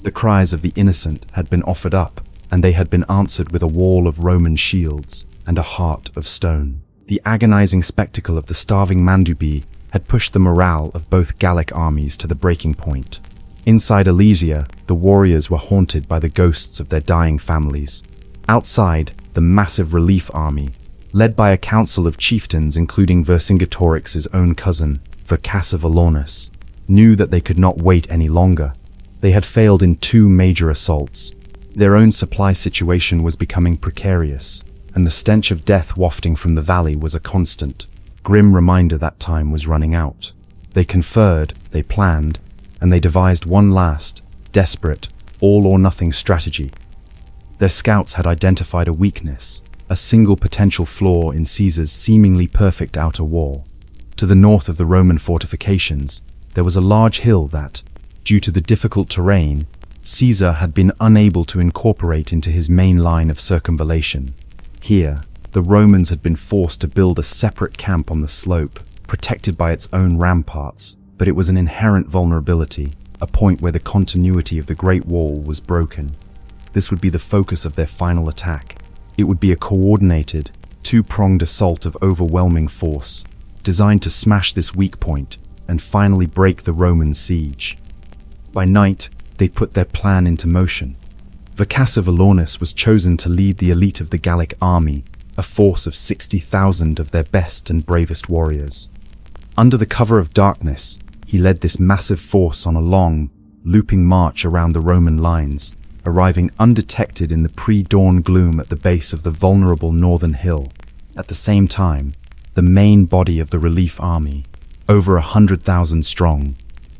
The cries of the innocent had been offered up, and they had been answered with a wall of Roman shields and a heart of stone. The agonizing spectacle of the starving Mandubii had pushed the morale of both Gallic armies to the breaking point. Inside Alesia, the warriors were haunted by the ghosts of their dying families. Outside, the massive relief army, led by a council of chieftains including Vercingetorix's own cousin, Vercingetorix, knew that they could not wait any longer. They had failed in 2 major assaults. Their own supply situation was becoming precarious, and the stench of death wafting from the valley was a constant, grim reminder that time was running out. They conferred, they planned, and they devised one last, desperate, all-or-nothing strategy. Their scouts had identified a weakness, a single potential flaw in Caesar's seemingly perfect outer wall. To the north of the Roman fortifications, there was a large hill that, due to the difficult terrain, Caesar had been unable to incorporate into his main line of circumvallation. Here, the Romans had been forced to build a separate camp on the slope, protected by its own ramparts, but it was an inherent vulnerability, a point where the continuity of the Great Wall was broken. This would be the focus of their final attack. It would be a coordinated, 2-pronged assault of overwhelming force, designed to smash this weak point and finally break the Roman siege. By night, they put their plan into motion. Vercingetorix was chosen to lead the elite of the Gallic army, a force of 60,000 of their best and bravest warriors. Under the cover of darkness, he led this massive force on a long, looping march around the Roman lines, arriving undetected in the pre-dawn gloom at the base of the vulnerable northern hill. At the same time, the main body of the relief army, over 100,000 strong,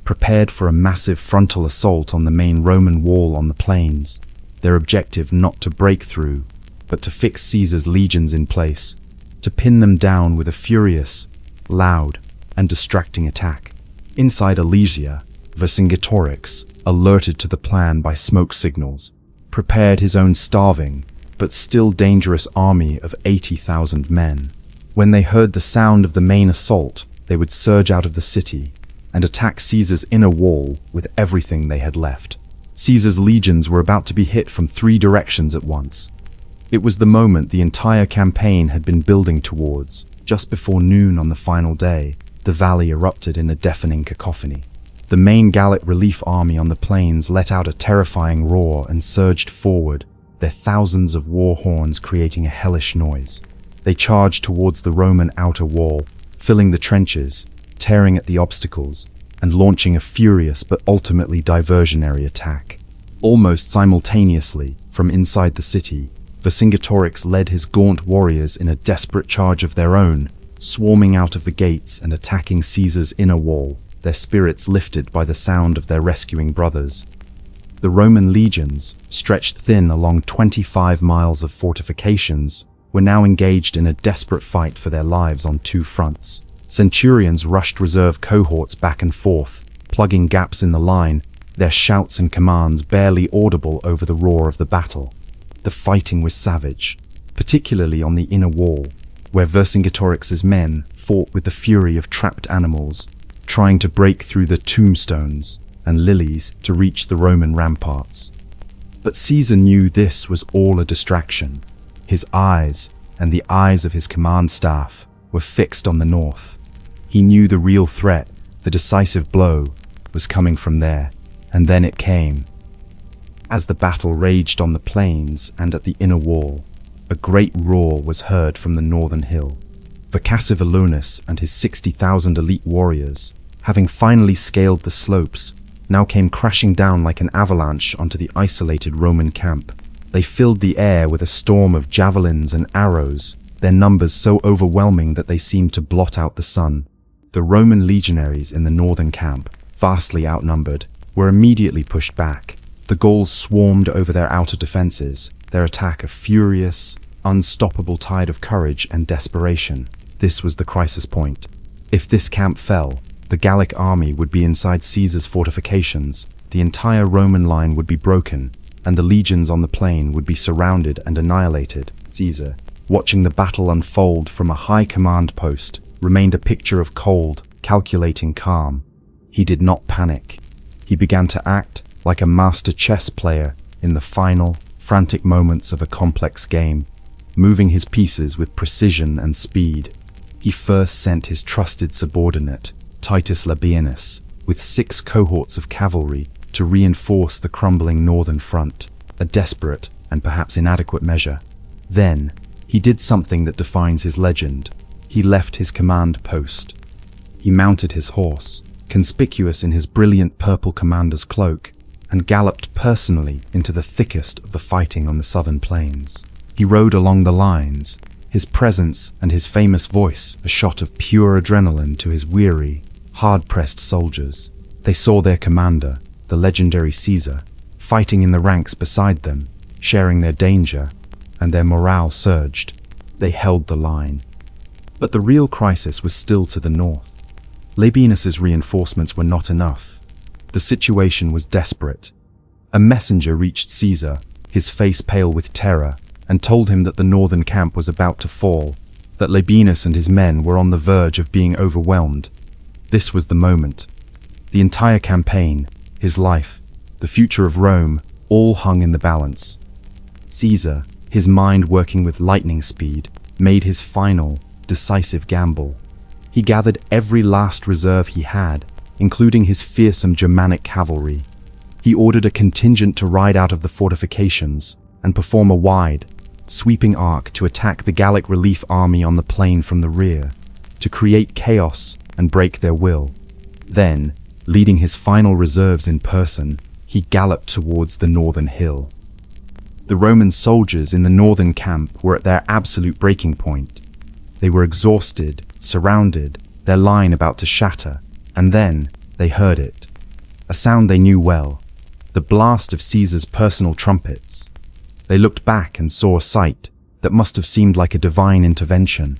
prepared for a massive frontal assault on the main Roman wall on the plains, their objective not to break through, but to fix Caesar's legions in place, to pin them down with a furious, loud, and distracting attack. Inside Alesia, Vercingetorix, alerted to the plan by smoke signals, prepared his own starving, but still dangerous army of 80,000 men. When they heard the sound of the main assault, they would surge out of the city and attack Caesar's inner wall with everything they had left. Caesar's legions were about to be hit from 3 directions at once. It was the moment the entire campaign had been building towards. Just before noon on the final day, the valley erupted in a deafening cacophony. The main Gallic relief army on the plains let out a terrifying roar and surged forward, their thousands of war horns creating a hellish noise. They charged towards the Roman outer wall, filling the trenches, tearing at the obstacles, and launching a furious but ultimately diversionary attack. Almost simultaneously, from inside the city, Vercingetorix led his gaunt warriors in a desperate charge of their own, swarming out of the gates and attacking Caesar's inner wall, their spirits lifted by the sound of their rescuing brothers. The Roman legions, stretched thin along 25 miles of fortifications, were now engaged in a desperate fight for their lives on two fronts. Centurions rushed reserve cohorts back and forth, plugging gaps in the line, their shouts and commands barely audible over the roar of the battle. The fighting was savage, particularly on the inner wall, where Vercingetorix's men fought with the fury of trapped animals, trying to break through the tombstones and lilies to reach the Roman ramparts. But Caesar knew this was all a distraction. His eyes, and the eyes of his command staff, were fixed on the north. He knew the real threat, the decisive blow, was coming from there, and then it came. As the battle raged on the plains and at the inner wall, a great roar was heard from the northern hill. Vercingetorix and his 60,000 elite warriors, having finally scaled the slopes, now came crashing down like an avalanche onto the isolated Roman camp. They filled the air with a storm of javelins and arrows, their numbers so overwhelming that they seemed to blot out the sun. The Roman legionaries in the northern camp, vastly outnumbered, were immediately pushed back. The Gauls swarmed over their outer defenses, their attack a furious, unstoppable tide of courage and desperation. This was the crisis point. If this camp fell, the Gallic army would be inside Caesar's fortifications, the entire Roman line would be broken, and the legions on the plain would be surrounded and annihilated. Caesar, watching the battle unfold from a high command post, remained a picture of cold, calculating calm. He did not panic. He began to act like a master chess player in the final, frantic moments of a complex game, moving his pieces with precision and speed. He first sent his trusted subordinate, Titus Labienus, with 6 cohorts of cavalry to reinforce the crumbling northern front, a desperate and perhaps inadequate measure. Then, he did something that defines his legend. He left his command post. He mounted his horse, conspicuous in his brilliant purple commander's cloak, and galloped personally into the thickest of the fighting on the southern plains. He rode along the lines, his presence and his famous voice a shot of pure adrenaline to his weary, hard-pressed soldiers. They saw their commander, the legendary Caesar, fighting in the ranks beside them, sharing their danger, and their morale surged. They held the line. But the real crisis was still to the north. Labienus's reinforcements were not enough. The situation was desperate. A messenger reached Caesar, his face pale with terror, and told him that the northern camp was about to fall, that Labienus and his men were on the verge of being overwhelmed. This was the moment. The entire campaign, his life, the future of Rome, all hung in the balance. Caesar, his mind working with lightning speed, made his final, decisive gamble. He gathered every last reserve he had, including his fearsome Germanic cavalry. He ordered a contingent to ride out of the fortifications and perform a wide, sweeping arc to attack the Gallic relief army on the plain from the rear, to create chaos and break their will. Then, leading his final reserves in person, he galloped towards the northern hill. The Roman soldiers in the northern camp were at their absolute breaking point. They were exhausted, surrounded, their line about to shatter, and then they heard it. A sound they knew well, the blast of Caesar's personal trumpets. They looked back and saw a sight that must have seemed like a divine intervention.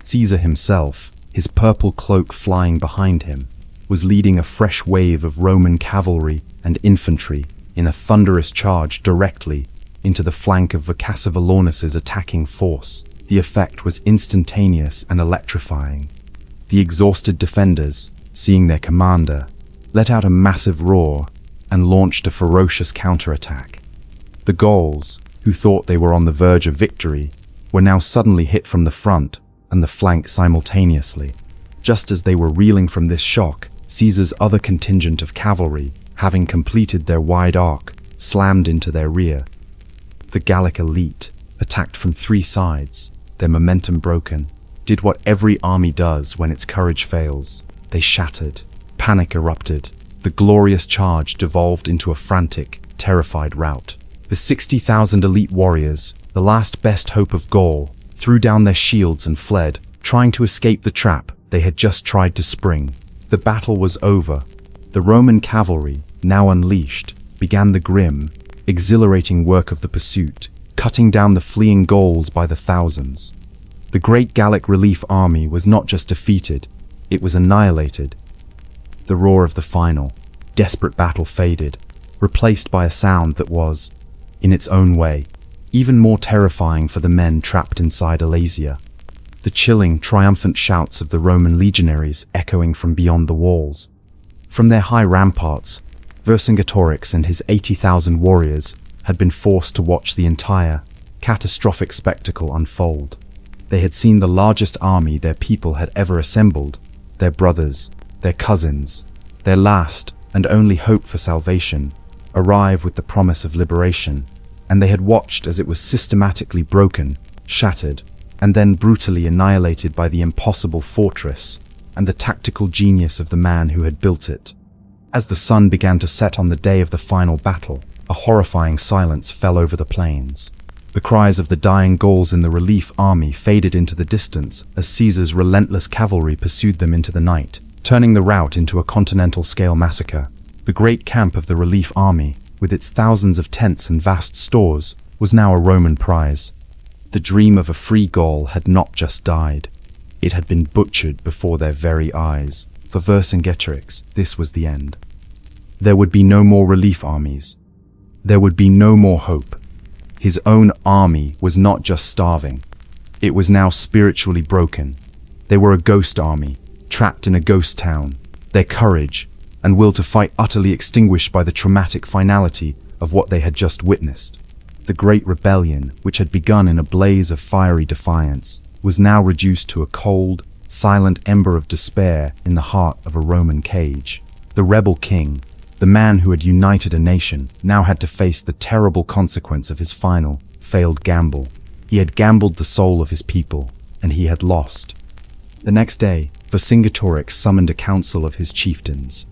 Caesar himself, his purple cloak flying behind him, was leading a fresh wave of Roman cavalry and infantry in a thunderous charge directly into the flank of Vercingetorix's attacking force. The effect was instantaneous and electrifying. The exhausted defenders, seeing their commander, let out a massive roar and launched a ferocious counterattack. The Gauls, who thought they were on the verge of victory, were now suddenly hit from the front and the flank simultaneously. Just as they were reeling from this shock, Caesar's other contingent of cavalry, having completed their wide arc, slammed into their rear. The Gallic elite, attacked from 3 sides, their momentum broken, did what every army does when its courage fails. They shattered. Panic erupted. The glorious charge devolved into a frantic, terrified rout. The 60,000 elite warriors, the last best hope of Gaul, threw down their shields and fled, trying to escape the trap they had just tried to spring. The battle was over. The Roman cavalry, now unleashed, began the grim, exhilarating work of the pursuit, cutting down the fleeing Gauls by the thousands. The great Gallic relief army was not just defeated, it was annihilated. The roar of the final, desperate battle faded, replaced by a sound that was, in its own way, even more terrifying for the men trapped inside Alesia. The chilling, triumphant shouts of the Roman legionaries echoing from beyond the walls. From their high ramparts, Vercingetorix and his 80,000 warriors had been forced to watch the entire, catastrophic spectacle unfold. They had seen the largest army their people had ever assembled, their brothers, their cousins, their last and only hope for salvation, arrive with the promise of liberation, and they had watched as it was systematically broken, shattered, and then brutally annihilated by the impossible fortress and the tactical genius of the man who had built it. As the sun began to set on the day of the final battle, a horrifying silence fell over the plains. The cries of the dying Gauls in the relief army faded into the distance as Caesar's relentless cavalry pursued them into the night, turning the rout into a continental-scale massacre. The great camp of the relief army, with its thousands of tents and vast stores, was now a Roman prize. The dream of a free Gaul had not just died. It had been butchered before their very eyes. For Vercingetorix, this was the end. There would be no more relief armies. There would be no more hope. His own army was not just starving. It was now spiritually broken. They were a ghost army, trapped in a ghost town. Their courage and will to fight utterly extinguished by the traumatic finality of what they had just witnessed. The great rebellion, which had begun in a blaze of fiery defiance, was now reduced to a cold, silent ember of despair in the heart of a Roman cage. The rebel king, the man who had united a nation, now had to face the terrible consequence of his final, failed gamble. He had gambled the soul of his people, and he had lost. The next day, Vercingetorix summoned a council of his chieftains.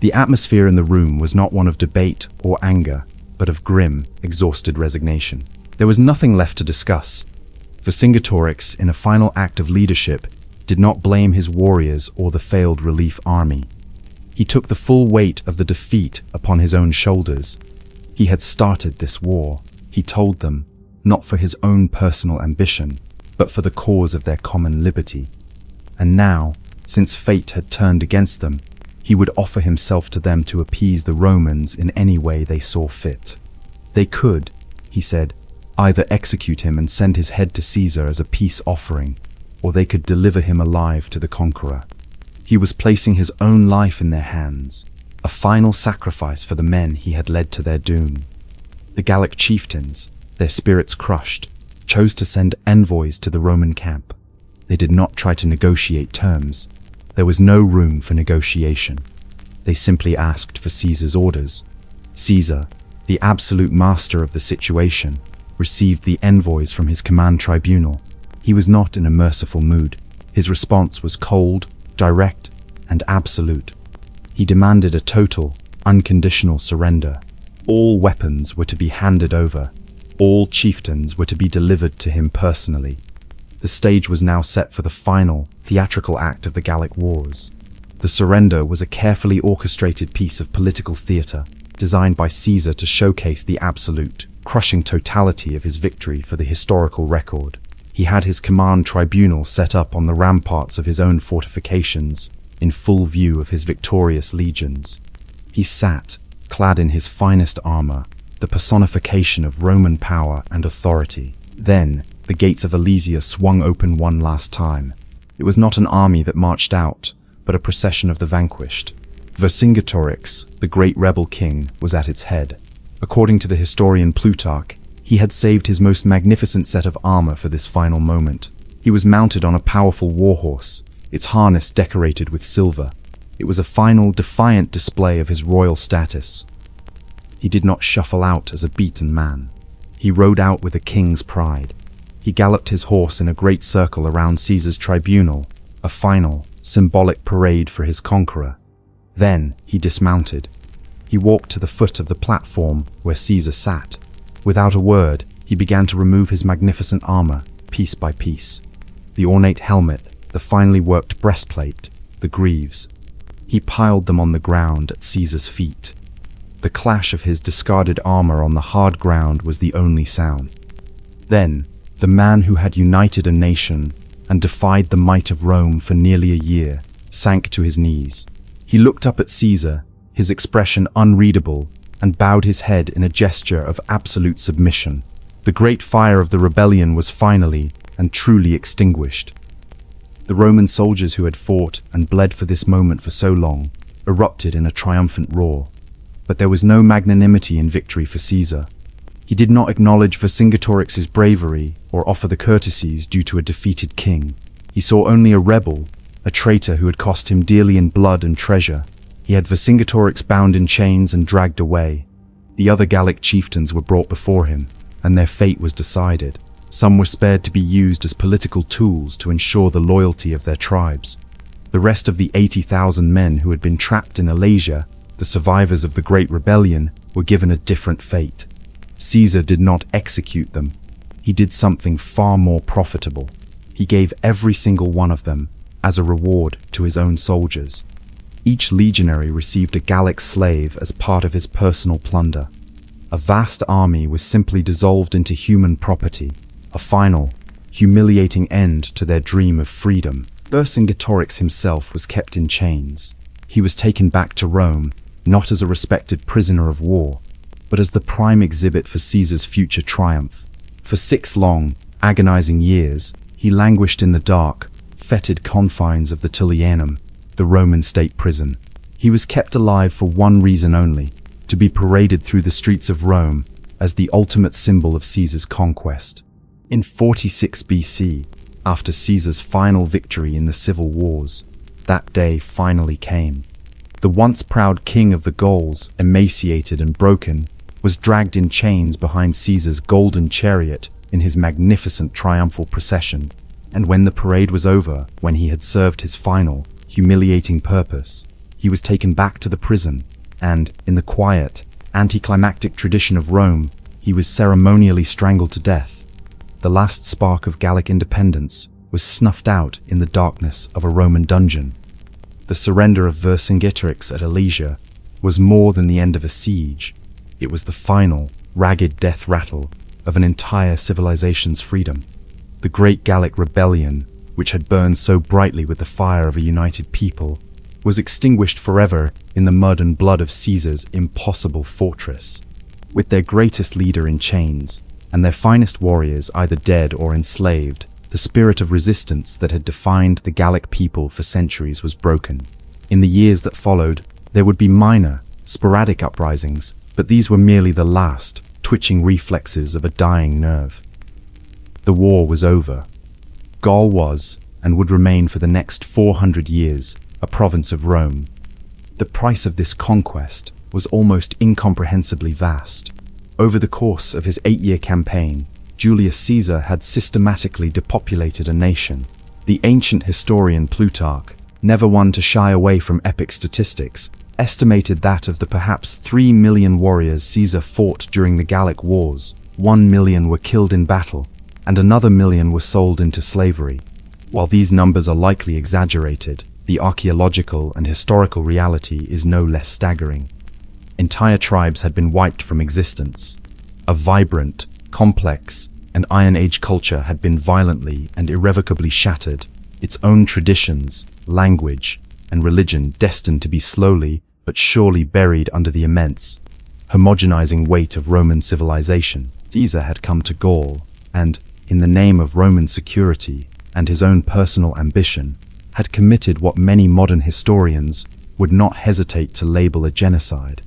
The atmosphere in the room was not one of debate or anger, but of grim, exhausted resignation. There was nothing left to discuss. Vercingetorix, in a final act of leadership, did not blame his warriors or the failed relief army. He took the full weight of the defeat upon his own shoulders. He had started this war, he told them, not for his own personal ambition, but for the cause of their common liberty. And now, since fate had turned against them, he would offer himself to them to appease the Romans in any way they saw fit. They could, he said, either execute him and send his head to Caesar as a peace offering, or they could deliver him alive to the conqueror. He was placing his own life in their hands, a final sacrifice for the men he had led to their doom. The Gallic chieftains, their spirits crushed, chose to send envoys to the Roman camp. They did not try to negotiate terms. There was no room for negotiation. They simply asked for Caesar's orders. Caesar, the absolute master of the situation, received the envoys from his command tribunal. He was not in a merciful mood. His response was cold, direct, and absolute. He demanded a total, unconditional surrender. All weapons were to be handed over. All chieftains were to be delivered to him personally. The stage was now set for the final, theatrical act of the Gallic Wars. The surrender was a carefully orchestrated piece of political theatre, designed by Caesar to showcase the absolute, crushing totality of his victory for the historical record. He had his command tribunal set up on the ramparts of his own fortifications, in full view of his victorious legions. He sat, clad in his finest armor, the personification of Roman power and authority. Then, the gates of Alesia swung open one last time. It was not an army that marched out, but a procession of the vanquished. Vercingetorix, the great rebel king, was at its head. According to the historian Plutarch, he had saved his most magnificent set of armor for this final moment. He was mounted on a powerful warhorse, its harness decorated with silver. It was a final, defiant display of his royal status. He did not shuffle out as a beaten man. He rode out with a king's pride. He galloped his horse in a great circle around Caesar's tribunal, a final, symbolic parade for his conqueror. Then he dismounted. He walked to the foot of the platform where Caesar sat. Without a word, he began to remove his magnificent armor, piece by piece. The ornate helmet, the finely worked breastplate, the greaves. He piled them on the ground at Caesar's feet. The clash of his discarded armor on the hard ground was the only sound. Then, the man who had united a nation and defied the might of Rome for nearly a year sank to his knees. He looked up at Caesar, his expression unreadable, and bowed his head in a gesture of absolute submission. The great fire of the rebellion was finally and truly extinguished. The Roman soldiers who had fought and bled for this moment for so long erupted in a triumphant roar. But there was no magnanimity in victory for Caesar. He did not acknowledge Vercingetorix's bravery or offer the courtesies due to a defeated king. He saw only a rebel, a traitor who had cost him dearly in blood and treasure. He had Vercingetorix bound in chains and dragged away. The other Gallic chieftains were brought before him, and their fate was decided. Some were spared to be used as political tools to ensure the loyalty of their tribes. The rest of the 80,000 men who had been trapped in Alesia, the survivors of the Great Rebellion, were given a different fate. Caesar did not execute them. He did something far more profitable. He gave every single one of them as a reward to his own soldiers. Each legionary received a Gallic slave as part of his personal plunder. A vast army was simply dissolved into human property, a final, humiliating end to their dream of freedom. Vercingetorix himself was kept in chains. He was taken back to Rome, not as a respected prisoner of war, but as the prime exhibit for Caesar's future triumph. For 6 long, agonizing years, he languished in the dark, fetid confines of the Tullianum, the Roman state prison. He was kept alive for one reason only: to be paraded through the streets of Rome as the ultimate symbol of Caesar's conquest. In 46 BC, after Caesar's final victory in the civil wars, that day finally came. The once proud king of the Gauls, emaciated and broken, was dragged in chains behind Caesar's golden chariot in his magnificent triumphal procession. And when the parade was over, when he had served his final, humiliating purpose, he was taken back to the prison, and, in the quiet, anticlimactic tradition of Rome, he was ceremonially strangled to death. The last spark of Gallic independence was snuffed out in the darkness of a Roman dungeon. The surrender of Vercingetorix at Alesia was more than the end of a siege. It was the final, ragged death rattle of an entire civilization's freedom. The great Gallic rebellion, which had burned so brightly with the fire of a united people, was extinguished forever in the mud and blood of Caesar's impossible fortress. With their greatest leader in chains, and their finest warriors either dead or enslaved, the spirit of resistance that had defined the Gallic people for centuries was broken. In the years that followed, there would be minor, sporadic uprisings, but these were merely the last, twitching reflexes of a dying nerve. The war was over. Gaul was, and would remain for the next 400 years, a province of Rome. The price of this conquest was almost incomprehensibly vast. Over the course of his 8-year campaign, Julius Caesar had systematically depopulated a nation. The ancient historian Plutarch, never one to shy away from epic statistics, estimated that of the perhaps 3 million warriors Caesar fought during the Gallic Wars, 1 million were killed in battle, and another 1 million were sold into slavery. While these numbers are likely exaggerated, the archaeological and historical reality is no less staggering. Entire tribes had been wiped from existence. A vibrant, complex, and Iron Age culture had been violently and irrevocably shattered, its own traditions, language, and religion destined to be slowly but surely buried under the immense, homogenizing weight of Roman civilization. Caesar had come to Gaul, and, in the name of Roman security and his own personal ambition, had committed what many modern historians would not hesitate to label a genocide.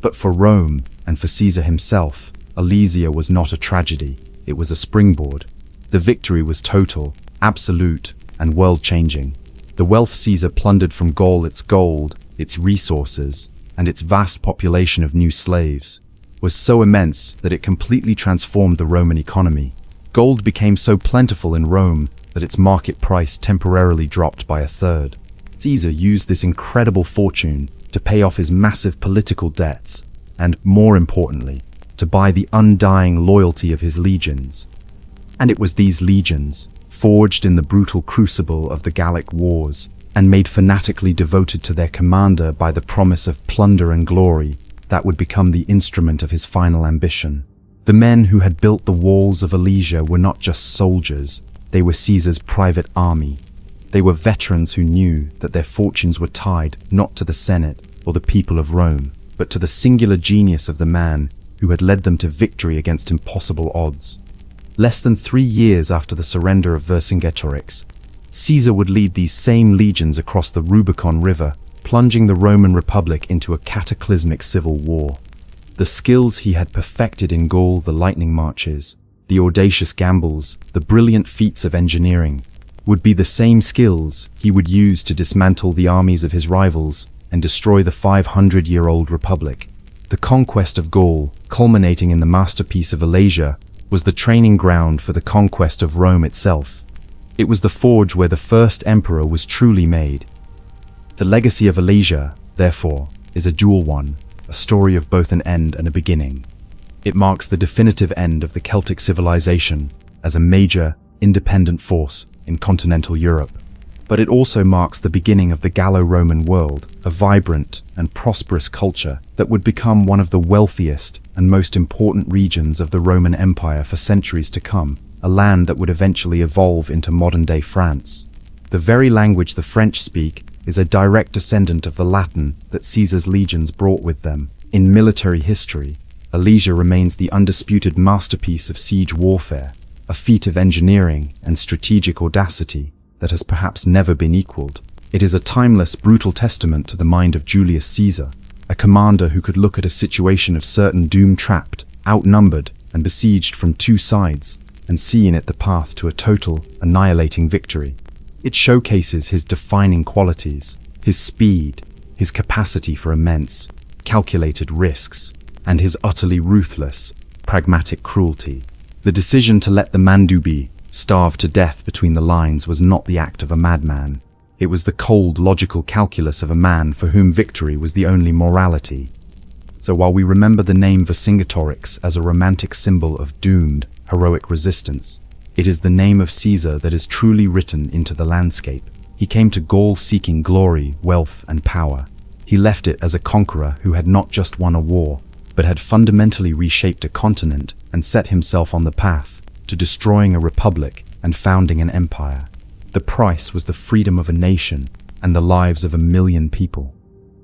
But for Rome, and for Caesar himself, Alesia was not a tragedy, it was a springboard. The victory was total, absolute, and world-changing. The wealth Caesar plundered from Gaul, its gold, its resources, and its vast population of new slaves, was so immense that it completely transformed the Roman economy. Gold became so plentiful in Rome that its market price temporarily dropped by 1/3. Caesar used this incredible fortune to pay off his massive political debts, and, more importantly, to buy the undying loyalty of his legions. And it was these legions, forged in the brutal crucible of the Gallic Wars, and made fanatically devoted to their commander by the promise of plunder and glory, that would become the instrument of his final ambition. The men who had built the walls of Alesia were not just soldiers, they were Caesar's private army. They were veterans who knew that their fortunes were tied not to the Senate or the people of Rome, but to the singular genius of the man who had led them to victory against impossible odds. Less than 3 years after the surrender of Vercingetorix, Caesar would lead these same legions across the Rubicon River, plunging the Roman Republic into a cataclysmic civil war. The skills he had perfected in Gaul, the lightning marches, the audacious gambles, the brilliant feats of engineering, would be the same skills he would use to dismantle the armies of his rivals and destroy the 500-year-old republic. The conquest of Gaul, culminating in the masterpiece of Alesia, was the training ground for the conquest of Rome itself. It was the forge where the first emperor was truly made. The legacy of Alesia, therefore, is a dual one, a story of both an end and a beginning. It marks the definitive end of the Celtic civilization as a major, independent force in continental Europe. But it also marks the beginning of the Gallo-Roman world, a vibrant and prosperous culture that would become one of the wealthiest and most important regions of the Roman Empire for centuries to come, a land that would eventually evolve into modern-day France. The very language the French speak is a direct descendant of the Latin that Caesar's legions brought with them. In military history, Alesia remains the undisputed masterpiece of siege warfare, a feat of engineering and strategic audacity that has perhaps never been equaled. It is a timeless, brutal testament to the mind of Julius Caesar, a commander who could look at a situation of certain doom trapped, outnumbered, and besieged from 2 sides, and see in it the path to a total, annihilating victory. It showcases his defining qualities, his speed, his capacity for immense, calculated risks, and his utterly ruthless, pragmatic cruelty. The decision to let the Mandubi starve to death between the lines was not the act of a madman. It was the cold, logical calculus of a man for whom victory was the only morality. So while we remember the name Vercingetorix as a romantic symbol of doomed, heroic resistance, it is the name of Caesar that is truly written into the landscape. He came to Gaul seeking glory, wealth, and power. He left it as a conqueror who had not just won a war, but had fundamentally reshaped a continent and set himself on the path to destroying a republic and founding an empire. The price was the freedom of a nation and the lives of 1 million people.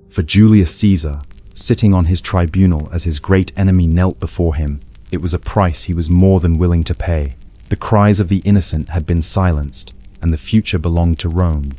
For Julius Caesar, sitting on his tribunal as his great enemy knelt before him, it was a price he was more than willing to pay. The cries of the innocent had been silenced, and the future belonged to Rome.